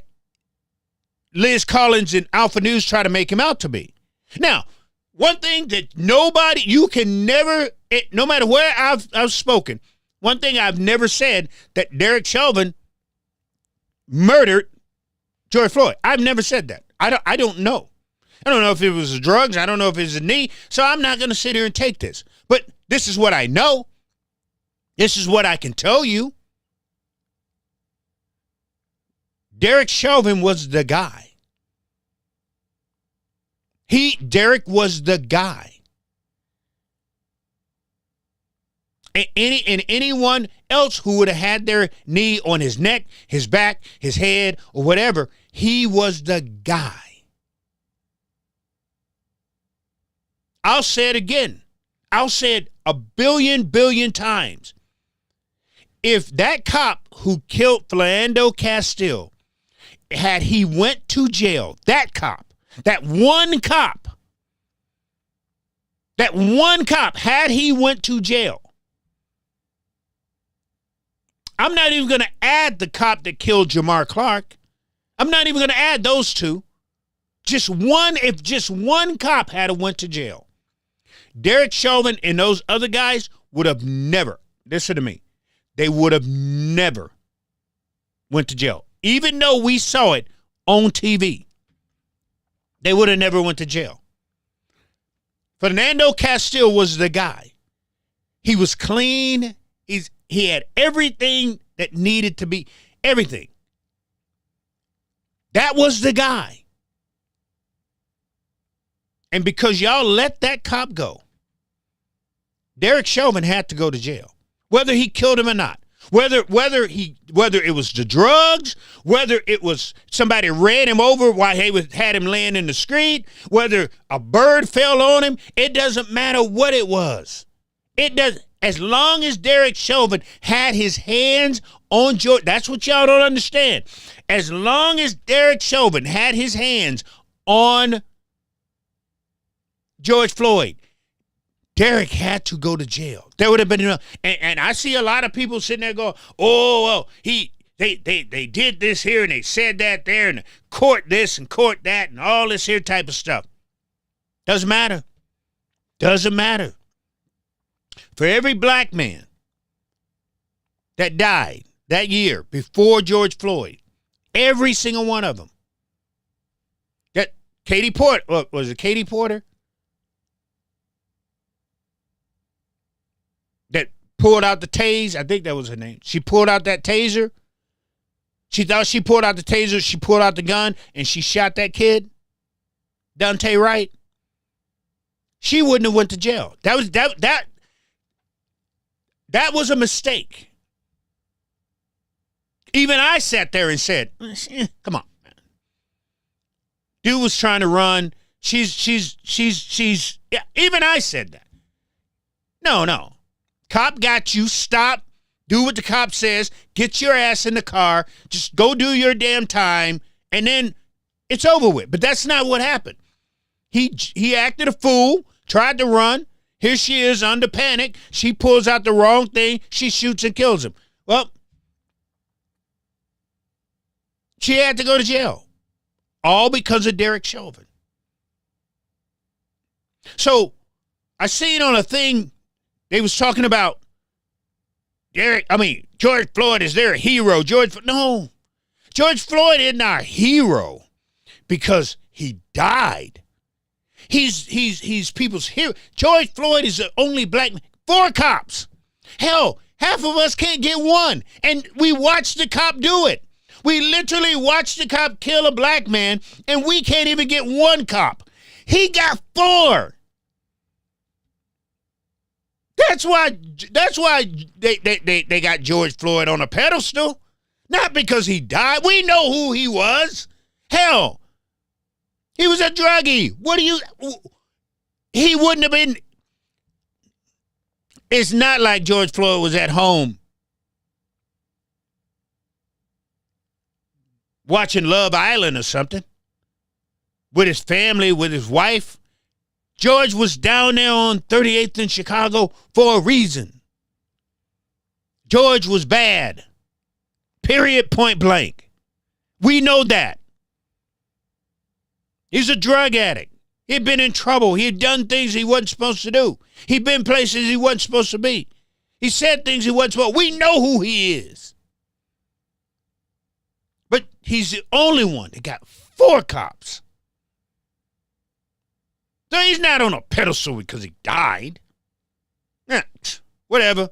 Liz Collins and Alpha News try to make him out to be? Now, one thing that you can never, no matter where I've spoken, one thing I've never said that Derek Chauvin murdered George Floyd. I've never said that. I don't know. I don't know if it was the drugs. I don't know if it was the knee. So I'm not going to sit here and take this. But this is what I know. This is what I can tell you. Derek Chauvin was the guy. Derek was the guy. And anyone else who would have had their knee on his neck, his back, his head, or whatever, he was the guy. I'll say it again. I'll say it a billion times. If that cop who killed Philando Castile, had he went to jail, that one cop, had he went to jail, I'm not even going to add the cop that killed Jamar Clark. I'm not even going to add those two. If just one cop had went to jail, Derek Chauvin and those other guys would have never, listen to me, they would have never went to jail. Even though we saw it on TV, they would have never went to jail. Philando Castile was the guy. He was clean. He had everything that needed to be, everything. That was the guy. And because y'all let that cop go, Derek Chauvin had to go to jail, whether he killed him or not. Whether it was the drugs, whether it was somebody ran him over while he had him laying in the street, whether a bird fell on him, it doesn't matter what it was. It does, as long as Derek Chauvin had his hands on George. That's what y'all don't understand. As long as Derek Chauvin had his hands on George Floyd, Derek had to go to jail. There would have been enough. And I see a lot of people sitting there going, oh, well, they did this here and they said that there and court this and court that and all this here type of stuff. Doesn't matter. Doesn't matter. For every black man that died that year before George Floyd, every single one of them, that Katie Porter, was it Katie Porter? That pulled out the taser. I think that was her name. She pulled out that taser. She thought she pulled out the taser. She pulled out the gun and she shot that kid. Dante Wright. She wouldn't have went to jail. That was a mistake. Even I sat there and said, come on, man. Dude was trying to run. She's, yeah, even I said that. No. Cop got you. Stop. Do what the cop says. Get your ass in the car. Just go do your damn time. And then it's over with. But that's not what happened. He acted a fool, tried to run. Here she is under panic. She pulls out the wrong thing. She shoots and kills him. Well, she had to go to jail. All because of Derek Chauvin. So I seen on a thing, they was talking about George Floyd, is there a hero? No. George Floyd isn't our hero because he died. He's people's hero. George Floyd is the only black man. 4 cops. Hell, half of us can't get one. And we watched the cop do it. We literally watched the cop kill a black man, and we can't even get 1 cop. He got 4. That's why they got George Floyd on a pedestal. Not because he died. We know who he was. Hell, he was a druggie. He wouldn't have been. It's not like George Floyd was at home watching Love Island or something with his family, with his wife. George was down there on 38th in Chicago for a reason. George was bad. Period, point blank. We know that. He's a drug addict. He'd been in trouble. He had done things he wasn't supposed to do. He'd been places he wasn't supposed to be. He said things he wasn't supposed to. We know who he is. But he's the only one that got 4 cops. So he's not on a pedestal because he died. Whatever.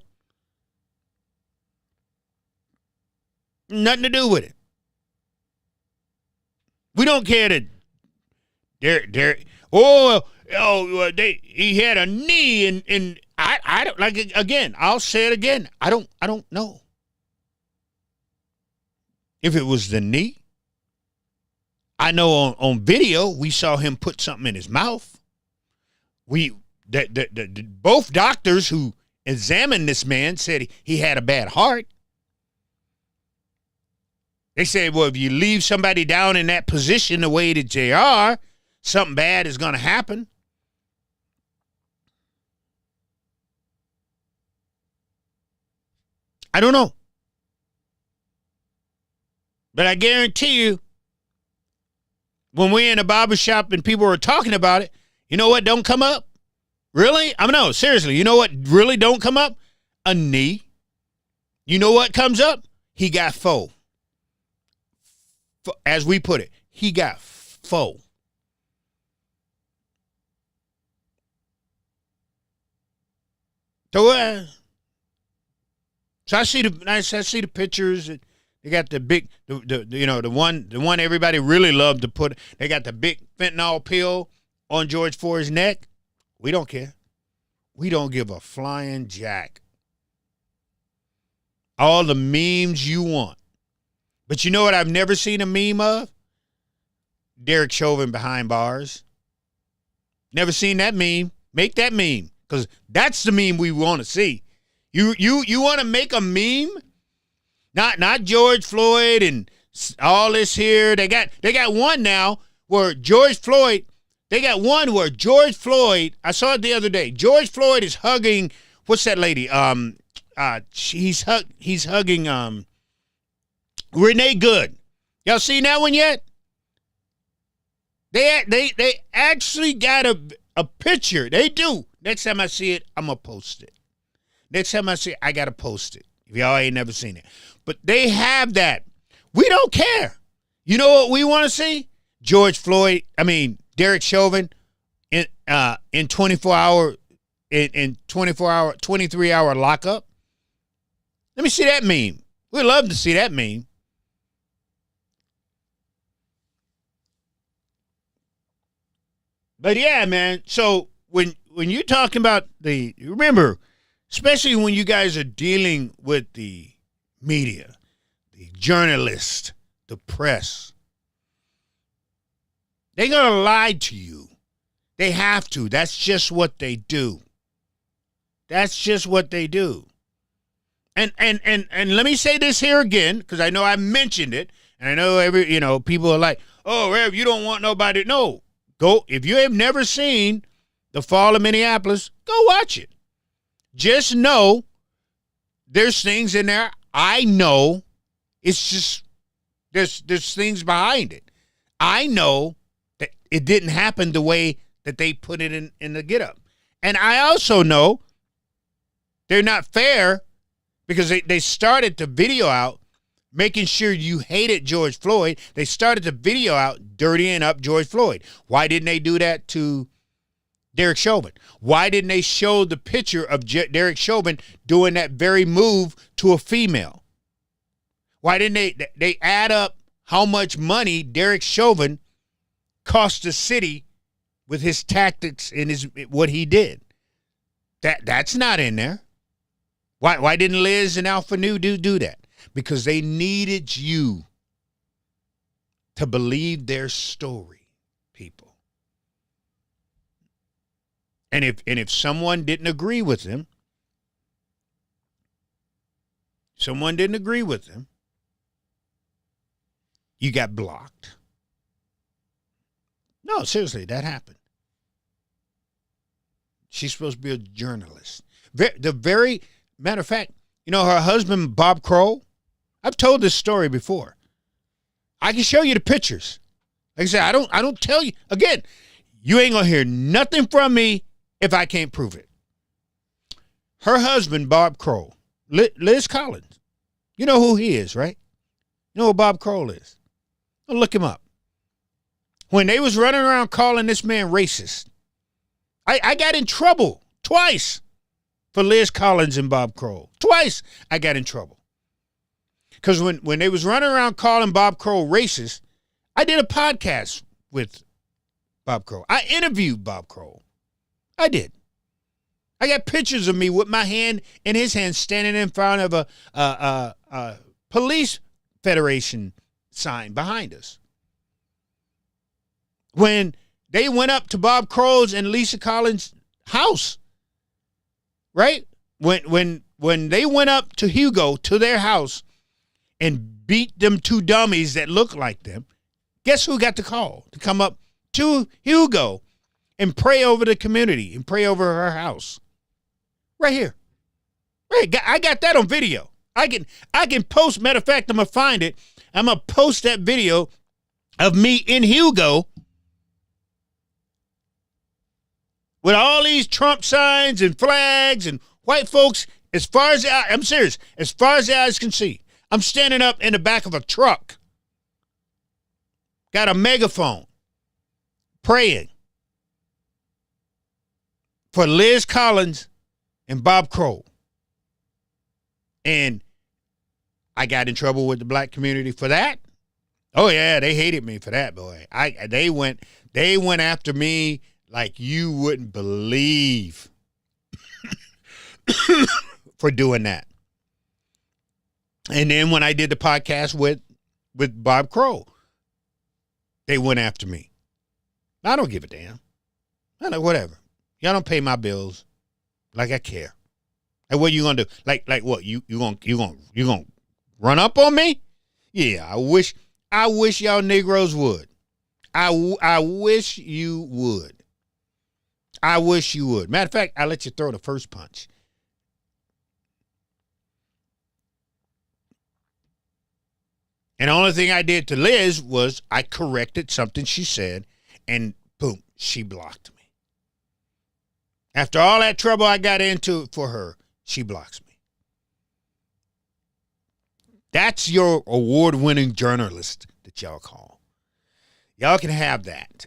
Nothing to do with it. We don't care that he had a knee and I don't, like, again, I'll say it again. I don't know if it was the knee. I know on video we saw him put something in his mouth. Both doctors who examined this man said he had a bad heart. They said, well, if you leave somebody down in that position the way that they are, something bad is going to happen. I don't know. But I guarantee you, when we're in a barbershop and people are talking about it, you know what don't come up? Really? No, seriously. You know what really don't come up? A knee. You know what comes up? He got 4. As we put it, he got 4. So I see the pictures. They got the big, the one everybody really loved to put. They got the big fentanyl pill on George Floyd's neck. We don't care. We don't give a flying jack. All the memes you want. But you know what I've never seen a meme of? Derek Chauvin behind bars. Never seen that meme. Make that meme. Because that's the meme we want to see. You want to make a meme? Not George Floyd and all this here. They got one now where George Floyd, I saw it the other day. George Floyd is hugging, what's that lady? He's hugging Renee Good. Y'all seen that one yet? They actually got a picture. They do. Next time I see it, I'm going to post it. Next time I see it, I got to post it. If y'all ain't never seen it. But they have that. We don't care. You know what we want to see? Derek Chauvin in 23-hour lockup. Let me see that meme. We'd love to see that meme. But yeah, man. So when you're talking about remember, especially when you guys are dealing with the media, the journalists, the press, they're gonna lie to you. They have to. That's just what they do. That's just what they do. And let me say this here again, because I know I mentioned it, and I know people are like, oh, Rev, you don't want nobody. No. Go, if you have never seen The Fall of Minneapolis, go watch it. Just know there's things in there. I know it's just there's things behind it. I know that it didn't happen the way that they put it in the get up. And I also know they're not fair because they started the video out making sure you hated George Floyd. They started the video out dirtying up George Floyd. Why didn't they do that to Derek Chauvin? Why didn't they show the picture of Derek Chauvin doing that very move to a female? Why didn't they add up how much money Derek Chauvin cost the city with his tactics and what he did? That's not in there. Why didn't Liz and Alpha Nu do that? Because they needed you to believe their story, people. And if someone didn't agree with them, you got blocked. No, seriously, that happened. She's supposed to be a journalist. The very matter of fact, her husband, Bob Kroll, I've told this story before. I can show you the pictures. Like I said, I don't tell you. Again, you ain't going to hear nothing from me if I can't prove it. Her husband, Bob Kroll, Liz Collins. You know who he is, right? You know who Bob Kroll is? Well, look him up. When they was running around calling this man racist, I got in trouble twice for Liz Collins and Bob Kroll. Twice I got in trouble. Because when they was running around calling Bob Kroll racist, I did a podcast with Bob Kroll. I interviewed Bob Kroll. I did. I got pictures of me with my hand in his hand standing in front of a police federation sign behind us. When they went up to Bob Kroll's and Lisa Collins' house, right? When they went up to Hugo, to their house, and beat them two dummies that look like them, guess who got the call to come up to Hugo and pray over the community and pray over her house? Right here. Right, I got that on video. I can post, matter of fact, I'm going to find it. I'm going to post that video of me in Hugo with all these Trump signs and flags and white folks, I'm serious, as far as the eyes can see. I'm standing up in the back of a truck, got a megaphone, praying for Liz Collins and Bob Kroll. And I got in trouble with the black community for that. Oh yeah, they hated me for that, boy. They went after me like you wouldn't believe for doing that. And then when I did the podcast with Bob Kroll, they went after me. I don't give a damn. I know, whatever. Y'all don't pay my bills like I care. And what you gonna do? Like what? You gonna run up on me? Yeah, I wish y'all Negroes would. I wish you would. I wish you would. Matter of fact, I'll let you throw the first punch. And the only thing I did to Liz was I corrected something she said, and boom, she blocked me. After all that trouble I got into for her, she blocks me. That's your award-winning journalist that y'all call. Y'all can have that.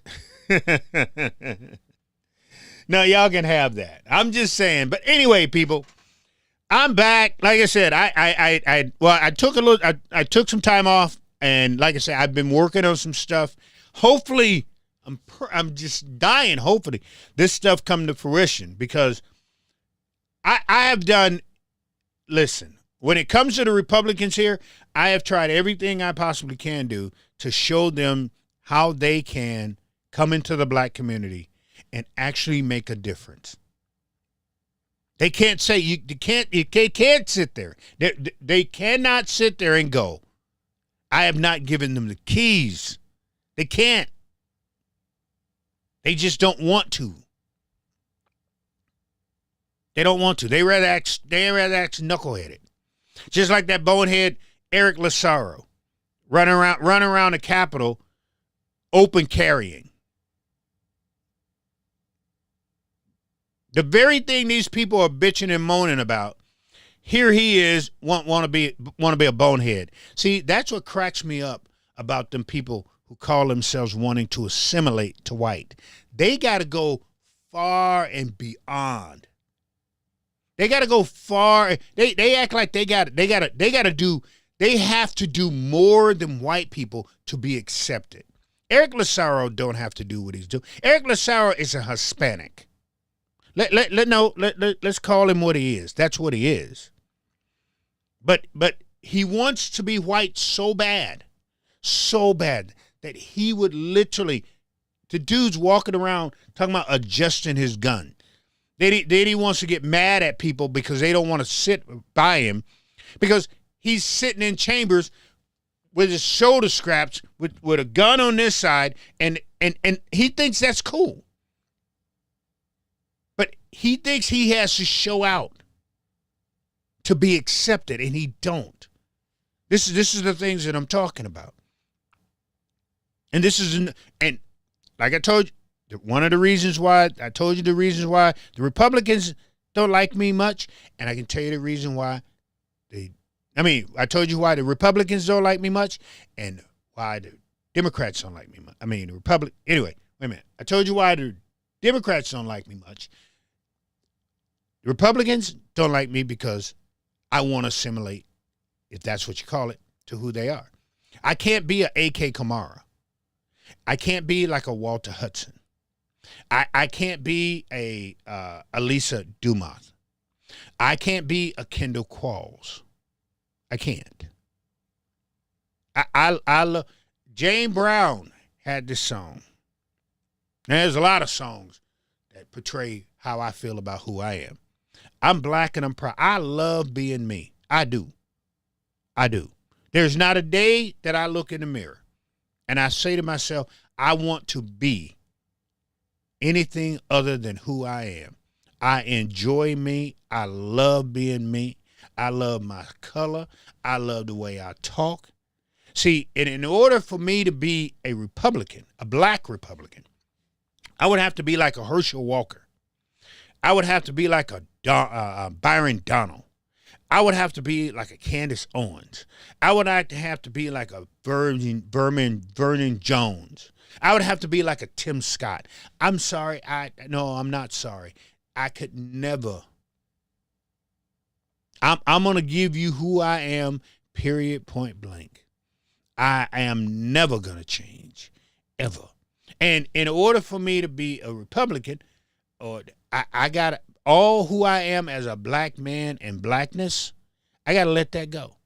No, y'all can have that. I'm just saying. But anyway, people, I'm back. Like I said, I took some time off, and like I said, I've been working on some stuff. Hopefully, I'm just dying. Hopefully, this stuff come to fruition, because I have done. Listen, when it comes to the Republicans here, I have tried everything I possibly can do to show them how they can come into the black community and actually make a difference. They can't say you can't sit there. They cannot sit there and go, I have not given them the keys. They can't. They just don't want to. They don't want to. They rather act knuckleheaded. Just like that bonehead Eric Lassaro running around the Capitol open carrying. The very thing these people are bitching and moaning about, here he is, want to be a bonehead. See, that's what cracks me up about them people who call themselves wanting to assimilate to white. They got to go far and beyond. They got to go far. They act like they have to do more than white people to be accepted. Eric Lassaro don't have to do what he's doing. Eric Lassaro is a Hispanic. Let's call him what he is. That's what he is. But he wants to be white so bad that he would literally, the dude's walking around talking about adjusting his gun. Then he wants to get mad at people because they don't want to sit by him, because he's sitting in chambers with his shoulder straps with a gun on this side, and he thinks that's cool. But he thinks he has to show out to be accepted, and he don't. This is the things that I'm talking about. And and like I told you, one of the reasons why I told you the reasons why the Republicans don't like me much, and I can tell you the reason why I told you why the Republicans don't like me much, and why the Democrats don't like me much. Anyway, wait a minute. I told you why the Democrats don't like me much. The Republicans don't like me because I want to assimilate, if that's what you call it, to who they are. I can't be a A.K. Kamara. I can't be like a Walter Hudson. I can't be a Elisa Dumas. I can't be a Kendall Qualls. I can't. I love Jane Brown had this song. Now, there's a lot of songs that portray how I feel about who I am. I'm black and I'm proud. I love being me. I do. There's not a day that I look in the mirror and I say to myself, I want to be anything other than who I am. I enjoy me. I love being me. I love my color. I love the way I talk. See, and in order for me to be a Republican, a black Republican, I would have to be like a Herschel Walker. I would have to be like a Byron Donald. I would have to be like a Candace Owens. I would have to be like a Vernon Jones. I would have to be like a Tim Scott. I'm sorry. No, I'm not sorry. I could never. I'm going to give you who I am, period, point blank. I am never going to change, ever. And in order for me to be a Republican, I got all who I am as a black man and blackness, I got to let that go.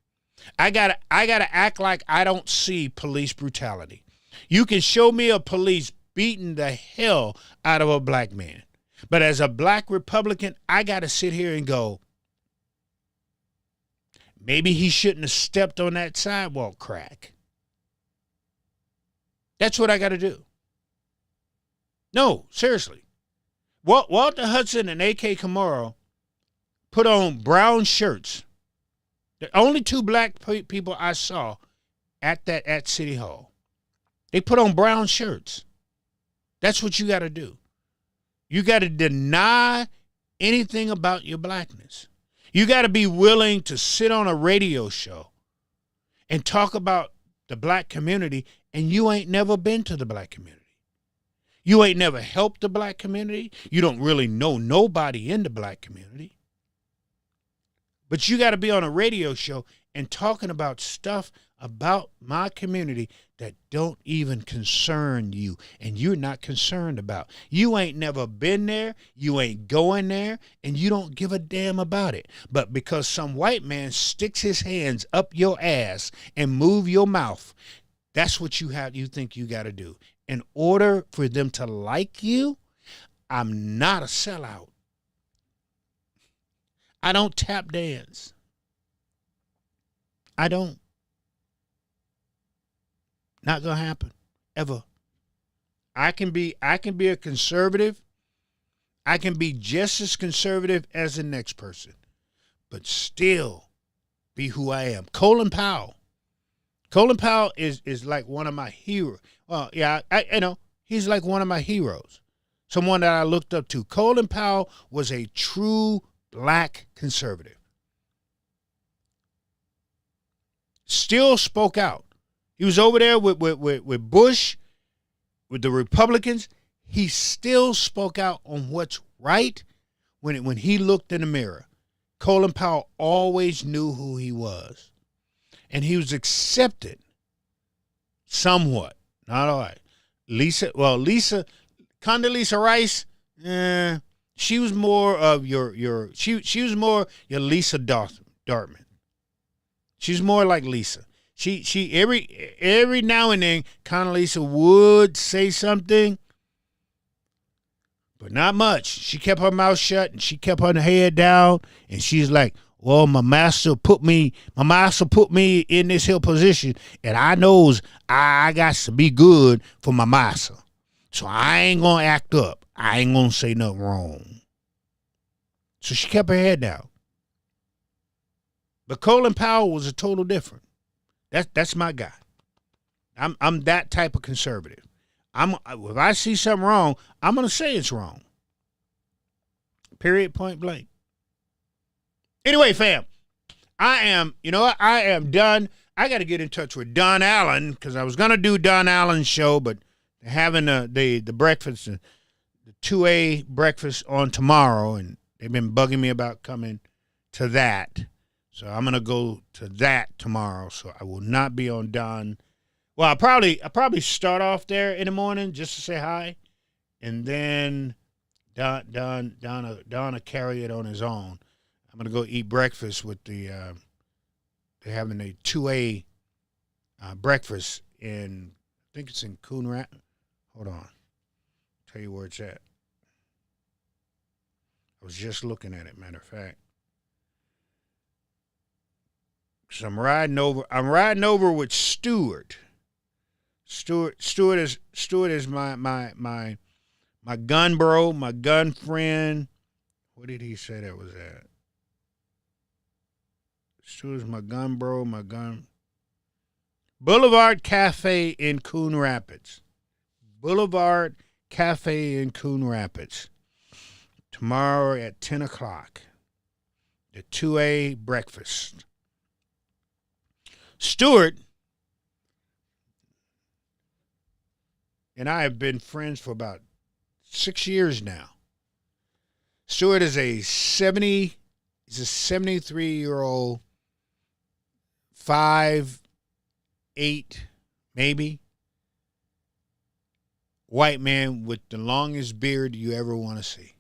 I got to act like I don't see police brutality. You can show me a police beating the hell out of a black man. But as a black Republican, I got to sit here and go, maybe he shouldn't have stepped on that sidewalk crack. That's what I got to do. No, seriously. Walter Hudson and A.K. Kamara put on brown shirts. The only two black people I saw at City Hall. They put on brown shirts. That's what you got to do. You got to deny anything about your blackness. You got to be willing to sit on a radio show and talk about the black community, and you ain't never been to the black community. You ain't never helped the black community. You don't really know nobody in the black community. But you got to be on a radio show and talking about stuff about my community that don't even concern you and you're not concerned about. You ain't never been there, you ain't going there, and you don't give a damn about it. But because some white man sticks his hands up your ass and move your mouth, that's what you think you got to do. In order for them to like you, I'm not a sellout. I don't tap dance. I don't. Not gonna happen, ever. I can be a conservative. I can be just as conservative as the next person, but still be who I am. Colin Powell. Colin Powell is like one of my heroes. Well, yeah, he's like one of my heroes. Someone that I looked up to. Colin Powell was a true black conservative. Still spoke out. He was over there with Bush, with the Republicans. He still spoke out on what's right when he looked in the mirror. Colin Powell always knew who he was. And he was accepted somewhat. Not all right. Condoleezza Rice, she was more of she was more your Lisa Dartman. She's more like Lisa. She every now and then Condoleezza would say something, but not much. She kept her mouth shut and she kept her head down, and she's like, well, my master put me in this here position, and I knows I got to be good for my master. So I ain't gonna act up. I ain't gonna say nothing wrong. So she kept her head down. But Colin Powell was a total different. That's my guy. I'm that type of conservative. If I see something wrong, I'm gonna say it's wrong. Period, point blank. Anyway, fam, I am done. I got to get in touch with Don Allen because I was gonna do Don Allen's show, but having the breakfast, the 2A breakfast on tomorrow, and they've been bugging me about coming to that. So I'm gonna go to that tomorrow. So I will not be on Don. Well, I'll probably start off there in the morning just to say hi, and then Don will carry it on his own. I'm gonna go eat breakfast with they're having a 2A breakfast in, I think it's in Coon Rapids. Hold on, tell you where it's at. I was just looking at it, matter of fact. So I'm riding over with Stewart. Stewart is my gun bro, my gun friend. What did he say that was at? Stewart's my gun bro, my gun. Boulevard Cafe in Coon Rapids. Boulevard Cafe in Coon Rapids. Tomorrow at 10 o'clock. The 2A breakfast. Stewart and I have been friends for about 6 years now. Stewart is he's a 73-year-old, 5'8", maybe, white man with the longest beard you ever want to see.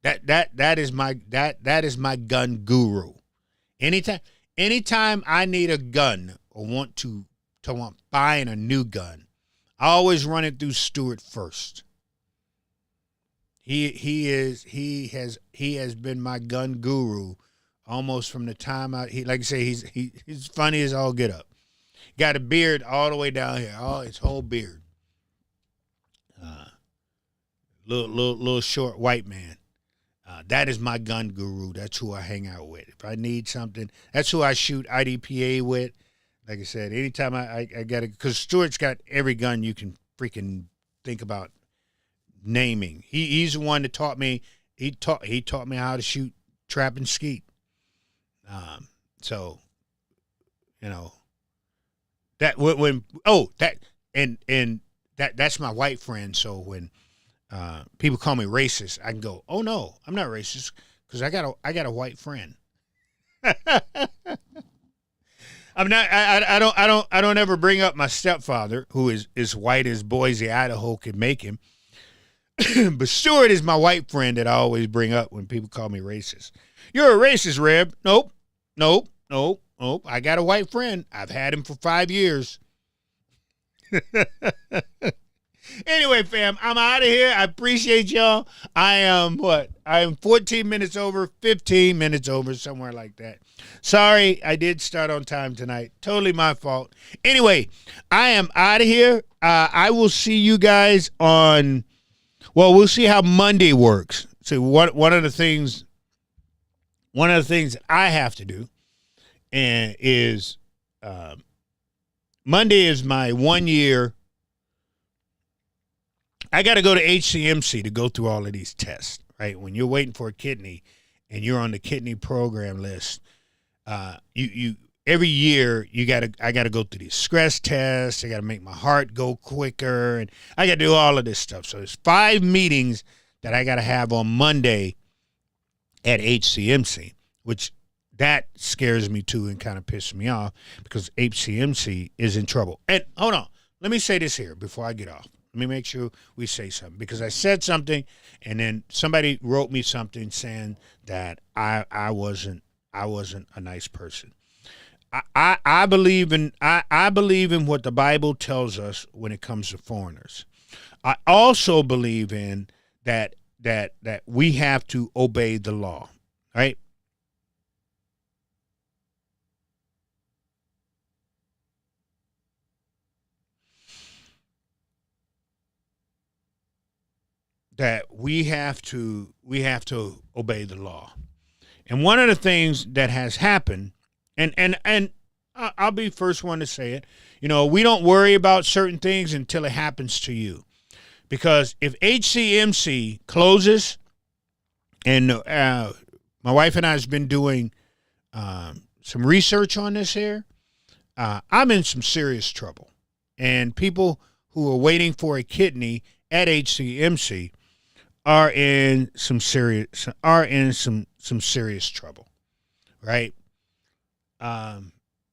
That is my gun guru. Anytime I need a gun or want buying a new gun, I always run it through Stewart first. He has been my gun guru almost from the time he's funny as all get up. Got a beard all the way down here, his whole beard. Little short white man. That is my gun guru. That's who I hang out with. If I need something, that's who I shoot IDPA with. Like I said, anytime I got it, because Stuart's got every gun you can freaking think about naming. He's the one that taught me. He taught me how to shoot, trap, and skeet. So, you know, that when that and that's my white friend. So when people call me racist, I can go, oh no, I'm not racist because I got a white friend. I'm not. I don't ever bring up my stepfather, who is white as Boise, Idaho, could make him. But Stuart is my white friend that I always bring up when people call me racist. You're a racist, Reb. Nope. I got a white friend. I've had him for 5 years. Anyway, fam, I'm out of here. I appreciate y'all. I am 14 minutes over, 15 minutes over, somewhere like that. Sorry, I did start on time tonight. Totally my fault. Anyway, I am out of here. I will see you guys on, well, we'll see how Monday works. So one of the things that I have to do is Monday is my 1 year. I got to go to HCMC to go through all of these tests, right? When you're waiting for a kidney and you're on the kidney program list, you every year I got to go through these stress tests. I got to make my heart go quicker, and I got to do all of this stuff. So there's 5 meetings that I got to have on Monday at HCMC, which that scares me too and kind of pisses me off because HCMC is in trouble. And hold on, let me say this here before I get off. Let me make sure we say something, because I said something and then somebody wrote me something saying that I wasn't a nice person. I believe in what the Bible tells us when it comes to foreigners. I also believe in that we have to obey the law, right? That we have to obey the law. And one of the things that has happened, and I'll be the first one to say it, we don't worry about certain things until it happens to you. Because if HCMC closes, and my wife and I has been doing some research on this here, I'm in some serious trouble. And people who are waiting for a kidney at HCMC are in some serious trouble, right?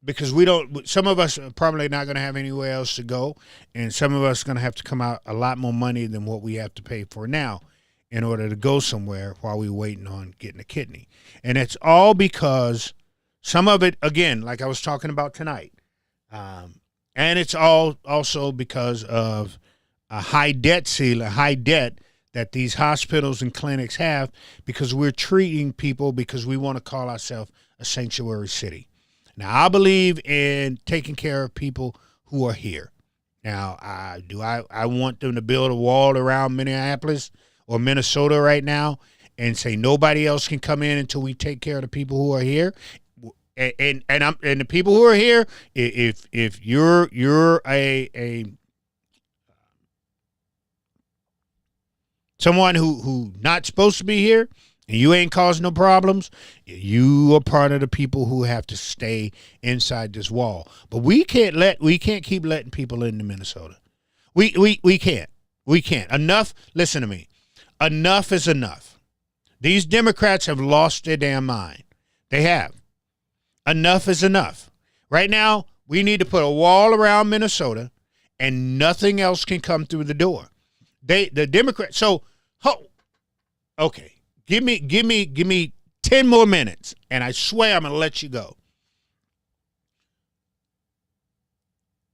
Because some of us are probably not going to have anywhere else to go, and some of us are going to have to come out a lot more money than what we have to pay for now in order to go somewhere while we're waiting on getting a kidney. And it's all because some of it, again, like I was talking about tonight, and it's all also because of a high debt that these hospitals and clinics have, because we're treating people because we want to call ourselves a sanctuary city. Now, I believe in taking care of people who are here. Now, I want them to build a wall around Minneapolis or Minnesota right now and say nobody else can come in until we take care of the people who are here. And the people who are here, if you're a someone who not supposed to be here, and you ain't causing no problems, you are part of the people who have to stay inside this wall. But we can't keep letting people into Minnesota. We can't. We can't. Enough. Listen to me. Enough is enough. These Democrats have lost their damn mind. They have. Enough is enough. Right now, we need to put a wall around Minnesota, and nothing else can come through the door. The Democrats. So, okay, give me 10 more minutes, and I swear I'm gonna let you go.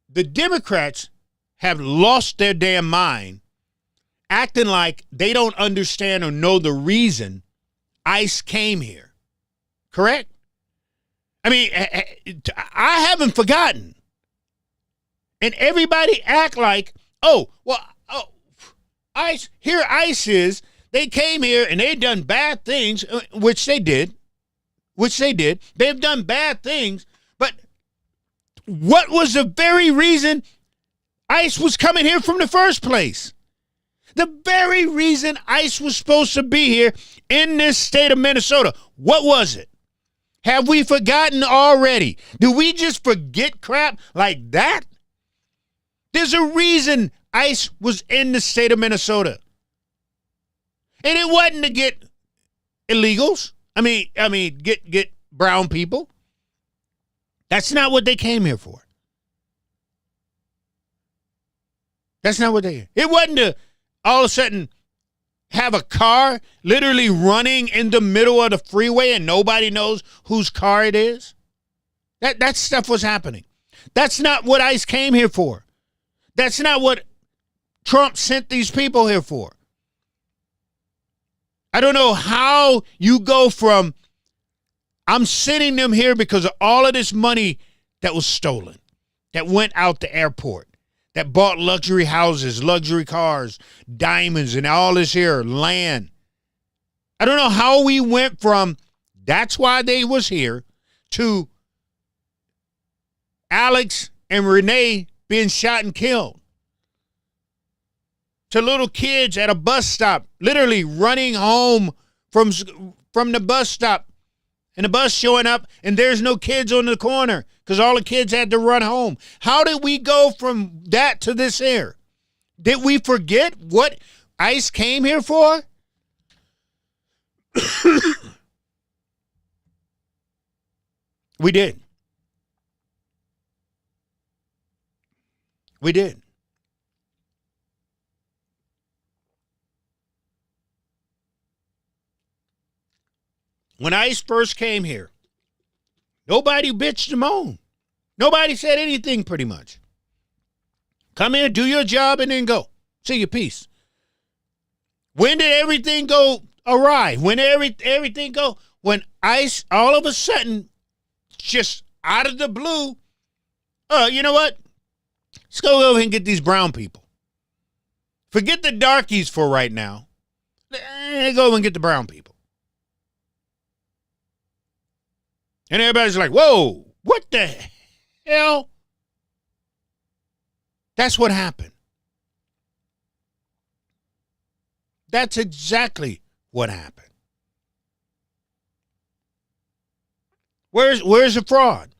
The Democrats have lost their damn mind, acting like they don't understand or know the reason ICE came here. Correct? I mean, I haven't forgotten, and everybody act like, ICE is, they came here and they done bad things, which they did. They've done bad things, but What was the very reason ICE was coming here from the first place? The very reason ICE was supposed to be here in this state of Minnesota. What was it? Have we forgotten already? Do we just forget crap like that? There's a reason ICE was in the state of Minnesota. And it wasn't to get illegals. I mean, get brown people. That's not what they came here for. That's not what they. It wasn't to all of a sudden have a car literally running in the middle of the freeway and nobody knows whose car it is. That stuff was happening. That's not what ICE came here for. That's not what Trump sent these people here for. I don't know how you go from I'm sending them here because of all of this money that was stolen, that went out the airport, that bought luxury houses, luxury cars, diamonds, and all this here land. I don't know how we went from that's why they was here to Alex and Renee being shot and killed, to little kids at a bus stop literally running home from the bus stop and the bus showing up and there's no kids on the corner because all the kids had to run home. How did we go from that to this here? Did we forget what ICE came here for? We did. We did. When ICE first came here, nobody bitched and moaned. Nobody said anything pretty much. Come in, do your job, and then go. See your peace. When did everything go awry? When did everything go? When ICE all of a sudden, just out of the blue, you know what? Let's go over and get these brown people. Forget the darkies for right now. Go over and get the brown people. And everybody's like, whoa, what the hell? That's what happened. That's exactly what happened. Where's the fraud?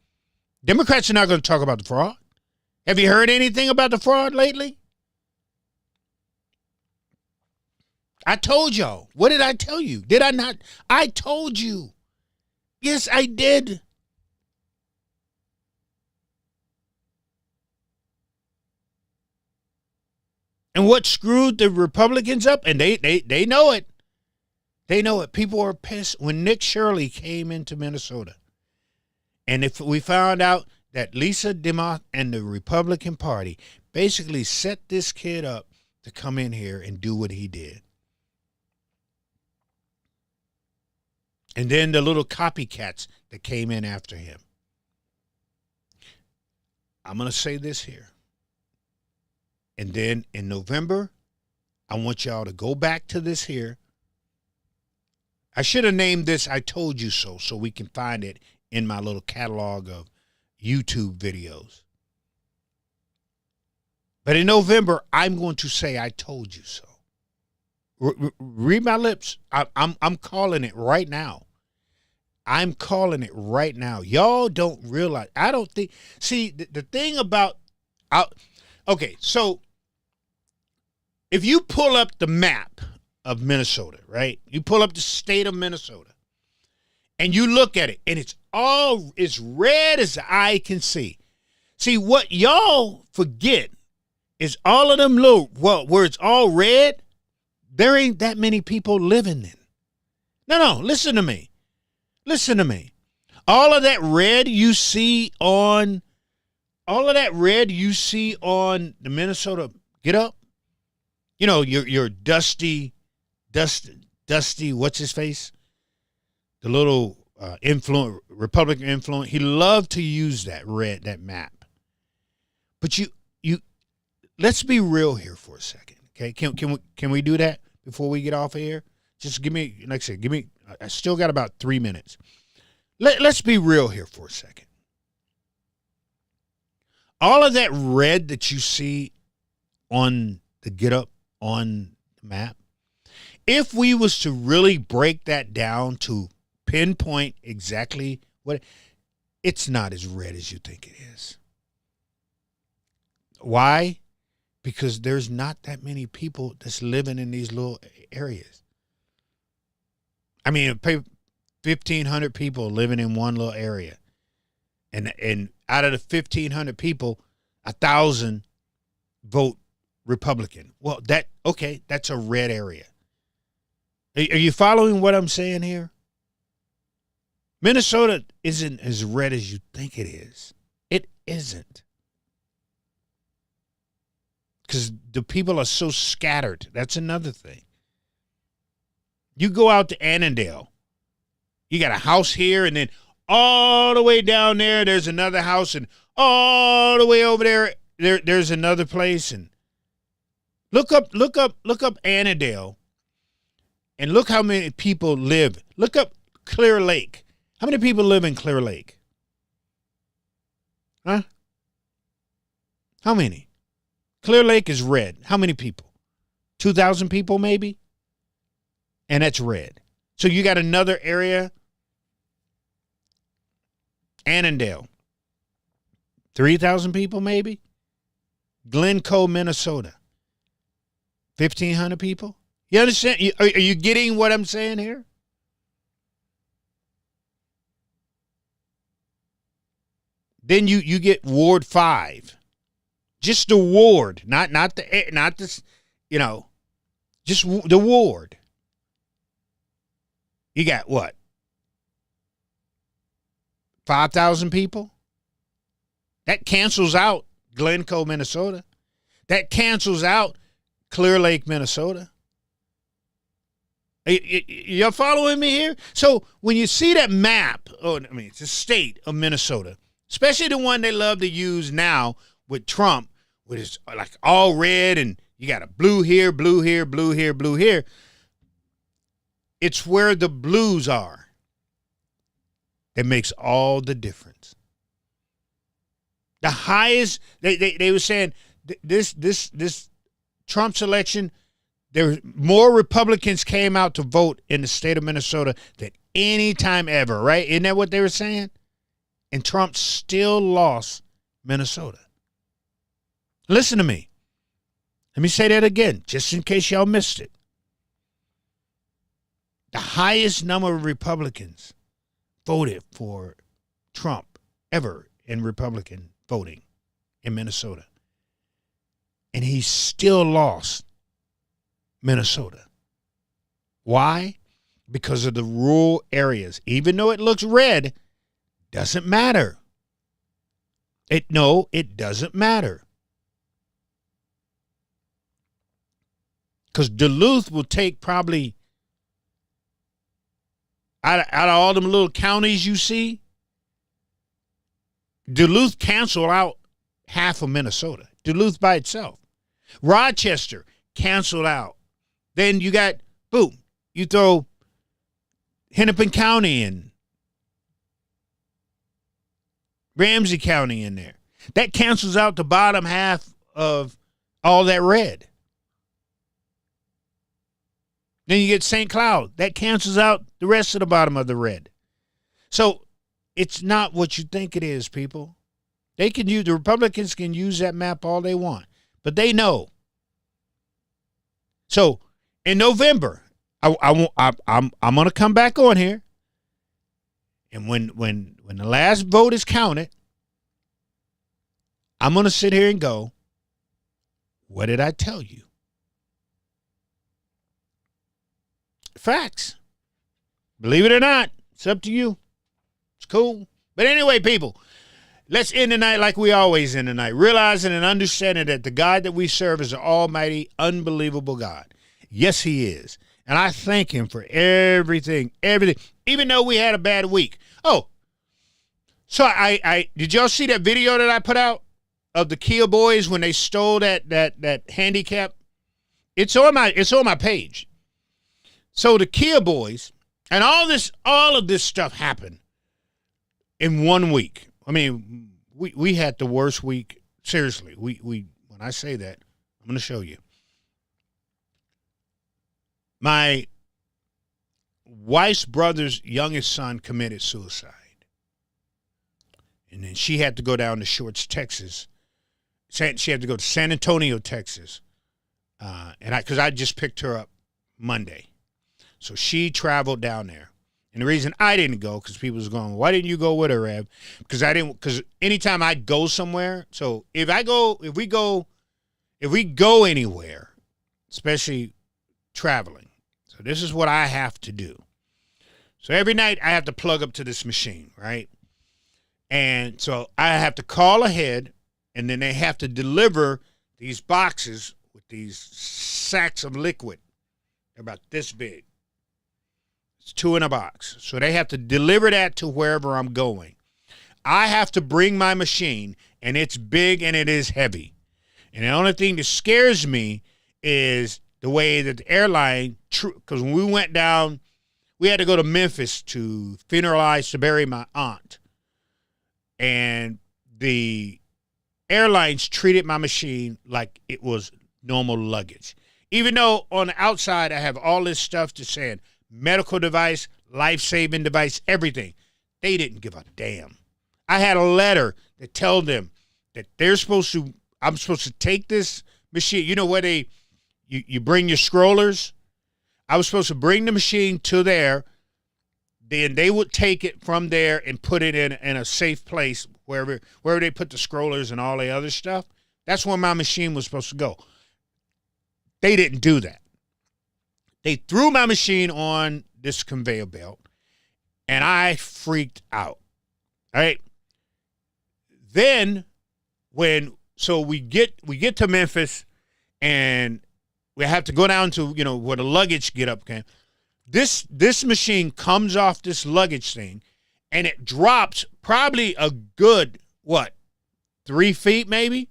Democrats are not going to talk about the fraud. Have you heard anything about the fraud lately? I told y'all. What did I tell you? Did I not? I told you. Yes, I did. And what screwed the Republicans up, and they know it. They know it. People are pissed when Nick Shirley came into Minnesota. And if we found out that Lisa DeMott and the Republican Party basically set this kid up to come in here and do what he did. And then the little copycats that came in after him. I'm going to say this here. And then in November, I want y'all to go back to this here. I should have named this I Told You So we can find it in my little catalog of YouTube videos. But in November, I'm going to say I told you so. Read my lips. I'm calling it right now. I'm calling it right now. Y'all don't realize. I don't think. See, the thing about. Okay, so if you pull up the map of Minnesota, right? You pull up the state of Minnesota, and you look at it, and it's as red as the eye can see. See, what y'all forget is all of them little, where it's all red, there ain't that many people living in. No, listen to me. Listen to me. All of that red you see on the Minnesota Get Up, you know, your dusty, what's his face? The little Republican influence. He loved to use that map. But you let's be real here for a second. Okay. Can we do that before we get off of here? Just give me, like I said, I still got about 3 minutes. Let's be real here for a second. all of that red that you see on the get up on the map, if we was to really break that down to pinpoint exactly what, it's not as red as you think it is. Why? Because there's not that many people that's living in these little areas. I mean, 1,500 people living in one little area. And out of the 1,500 people, 1,000 vote Republican. Well, that's a red area. Are you following what I'm saying here? Minnesota isn't as red as you think it is. It isn't. Because the people are so scattered. That's another thing. You go out to Annandale. You got a house here, and then all the way down there's another house, and all the way over there's another place. And look up Annandale, and look how many people live. Look up Clear Lake. How many people live in Clear Lake? Huh? How many? Clear Lake is red. How many people? 2,000 people maybe? And that's red. So you got another area, Annandale. 3,000 people maybe? Glencoe, Minnesota. 1,500 people? You understand? Are you getting what I'm saying here? Then you get Ward 5. Just the ward, not this, just the ward. You got what? 5,000 people? That cancels out Glencoe, Minnesota. That cancels out Clear Lake, Minnesota. You're following me here? So when you see that map, it's a state of Minnesota, especially the one they love to use now with Trump, with his like all red, and you got a blue here, blue here, blue here, blue here. It's where the blues are that makes all the difference. The highest, they were saying this Trump's election, there more Republicans came out to vote in the state of Minnesota than any time ever, right? Isn't that what they were saying? And Trump still lost Minnesota. Listen to me. Let me say that again, just in case y'all missed it. The highest number of Republicans voted for Trump ever in Republican voting in Minnesota. And he still lost Minnesota. Why? Because of the rural areas. Even though it looks red, doesn't matter. It doesn't matter. Because Duluth will take probably, out of all them little counties you see, Duluth canceled out half of Minnesota. Duluth by itself. Rochester canceled out. Then you got, boom, you throw Hennepin County and Ramsey County in there. That cancels out the bottom half of all that red. Then you get St. Cloud. That cancels out the rest of the bottom of the red. So it's not what you think it is, people. The Republicans can use that map all they want, but they know. So in November, I'm going to come back on here, and when the last vote is counted, I'm going to sit here and go, what did I tell you? Facts. Believe it or not, it's up to you. It's cool. But anyway, people, let's end the night like we always end the night, realizing and understanding that the God that we serve is an almighty, unbelievable God. Yes, he is. And I thank him for everything, even though we had a bad week. Oh, so I did y'all see that video that I put out of the Kia boys when they stole that handicap? It's on my page. So the Kia boys, and all of this stuff happened in 1 week. I mean, we had the worst week seriously, we when I say that, I'm going to show you. My wife's brother's youngest son committed suicide. And then she had to go down to Shorts, Texas. She had to go to San Antonio, Texas. Because I just picked her up Monday. So she traveled down there. And the reason I didn't go, because people was going, why didn't you go with her, Rev? Because anytime I go somewhere, so if we go anywhere, especially traveling, so this is what I have to do. So every night I have to plug up to this machine, right? And so I have to call ahead, and then they have to deliver these boxes with these sacks of liquid. They're about this big. It's 2 in a box. So they have to deliver that to wherever I'm going. I have to bring my machine, and it's big and it is heavy. And the only thing that scares me is the way that the airline, because when we went down, we had to go to Memphis to bury my aunt. And the airlines treated my machine like it was normal luggage. Even though on the outside I have all this stuff to say, medical device, life-saving device, everything. They didn't give a damn. I had a letter that told them that I'm supposed to take this machine. You know where you bring your scrollers? I was supposed to bring the machine to there. Then they would take it from there and put it in a safe place wherever they put the scrollers and all the other stuff. That's where my machine was supposed to go. They didn't do that. They threw my machine on this conveyor belt, and I freaked out. All right. Then we get to Memphis, and we have to go down to where the luggage get up came. This machine comes off this luggage thing, and it drops probably a good 3 feet maybe.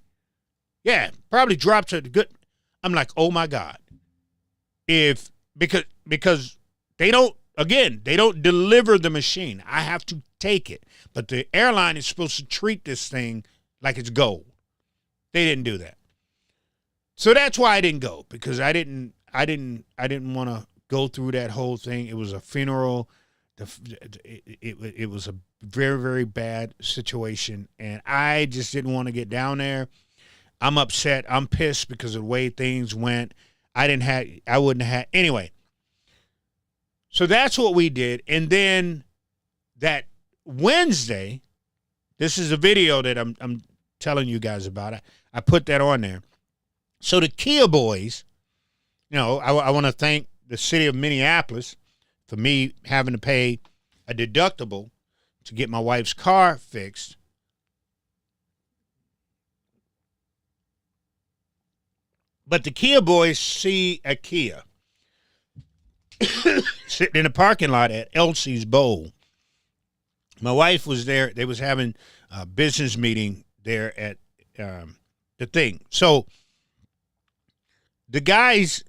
Yeah, probably drops a good. I'm like, oh my God. Because they don't deliver the machine. I have to take it. But the airline is supposed to treat this thing like it's gold. They didn't do that. So that's why I didn't go, because I didn't want to go through that whole thing. It was a funeral. It was a very, very bad situation, and I just didn't want to get down there. I'm upset. I'm pissed because of the way things went. I wouldn't have anyway. So that's what we did. And then that Wednesday, this is a video that I'm telling you guys about. I put that on there. So the Kia boys, I want to thank the city of Minneapolis for me having to pay a deductible to get my wife's car fixed. But the Kia boys see a Kia sitting in a parking lot at Elsie's Bowl. My wife was there. They was having a business meeting there at the thing. So the guys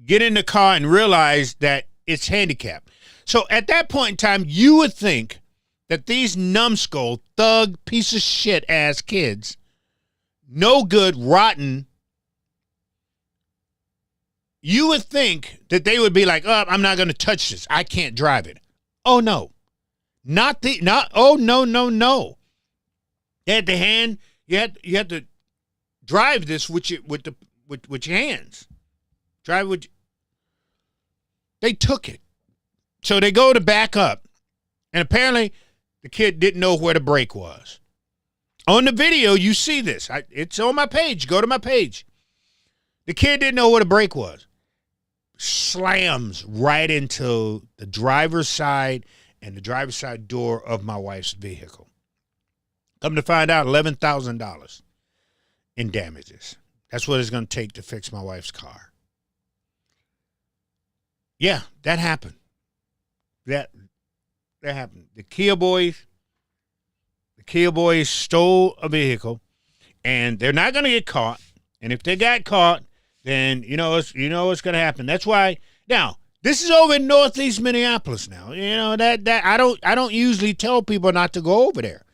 get in the car and realize that it's handicapped. So at that point in time, you would think that these numbskull, thug, piece of shit ass kids, no good, rotten, you would think that they would be like, oh, I'm not going to touch this. I can't drive it. Oh, no. No. You had the hand, you had to drive this with your hands. Drive with. They took it. So they go to back up. And apparently the kid didn't know where the brake was. On the video, you see this. It's on my page. Go to my page. The kid didn't know where the brake was. Slams right into the driver's side and the driver's side door of my wife's vehicle. Come to find out, $11,000 in damages. That's what it's going to take to fix my wife's car. Yeah, that happened. That happened. The Kia boys stole a vehicle, and they're not going to get caught. And if they got caught, then you know what's going to happen. That's why now this is over in Northeast Minneapolis. Now that I don't usually tell people not to go over there.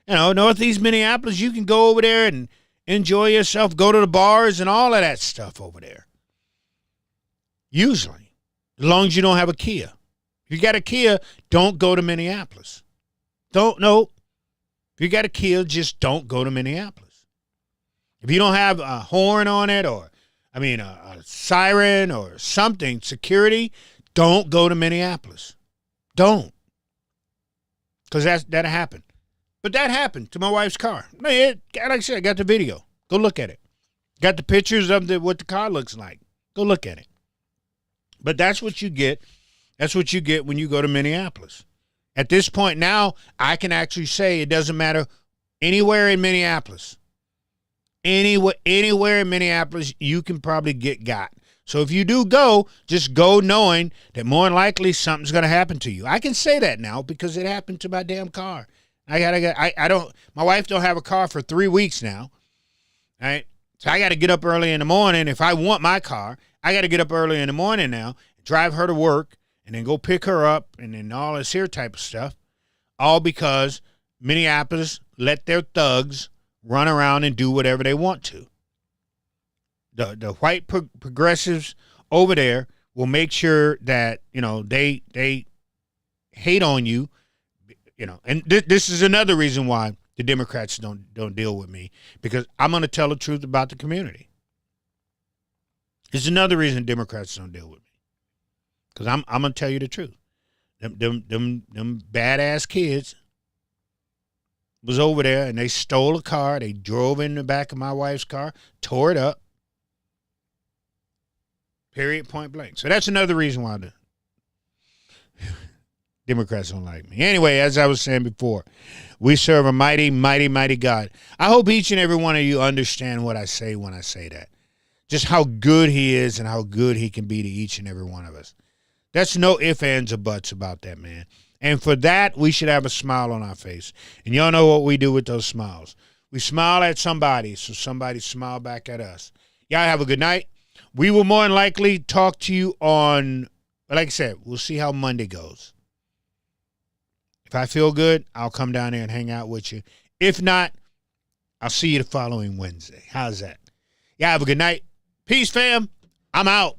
Northeast Minneapolis, you can go over there and enjoy yourself, go to the bars and all of that stuff over there. Usually, as long as you don't have a Kia. If you got a Kia, don't go to Minneapolis. If you got a Kia, just don't go to Minneapolis. If you don't have a horn on it a siren or something, security, don't go to Minneapolis. Don't. Because that happened. But that happened to my wife's car. Like I said, I got the video. Go look at it. Got the pictures of what the car looks like. Go look at it. But that's what you get. That's what you get when you go to Minneapolis. At this point now, I can actually say it doesn't matter anywhere in Minneapolis. Anywhere in Minneapolis, you can probably get got. So if you do go, just go knowing that more than likely something's going to happen to you. I can say that now because it happened to my damn car. My wife don't have a car for 3 weeks now. All right. So I got to get up early in the morning. If I want my car, I got to get up early in the morning now, drive her to work, and then go pick her up, and then all this here type of stuff. All because Minneapolis let their thugs run around and do whatever they want to. The white progressives over there will make sure that, they hate on you, and this is another reason why the Democrats don't deal with me, because I'm going to tell the truth about the community. It's another reason Democrats don't deal with me, because I'm going to tell you the truth. Them badass kids was over there, and they stole a car. They drove in the back of my wife's car, tore it up. Period, point blank. So that's another reason why the Democrats don't like me. Anyway, as I was saying before, we serve a mighty, mighty, mighty God. I hope each and every one of you understand what I say when I say that. Just how good he is and how good he can be to each and every one of us. That's no ifs, ands, or buts about that, man. And for that, we should have a smile on our face. And y'all know what we do with those smiles. We smile at somebody, so somebody smile back at us. Y'all have a good night. We will more than likely talk to you on, like I said, we'll see how Monday goes. If I feel good, I'll come down there and hang out with you. If not, I'll see you the following Wednesday. How's that? Y'all have a good night. Peace, fam. I'm out.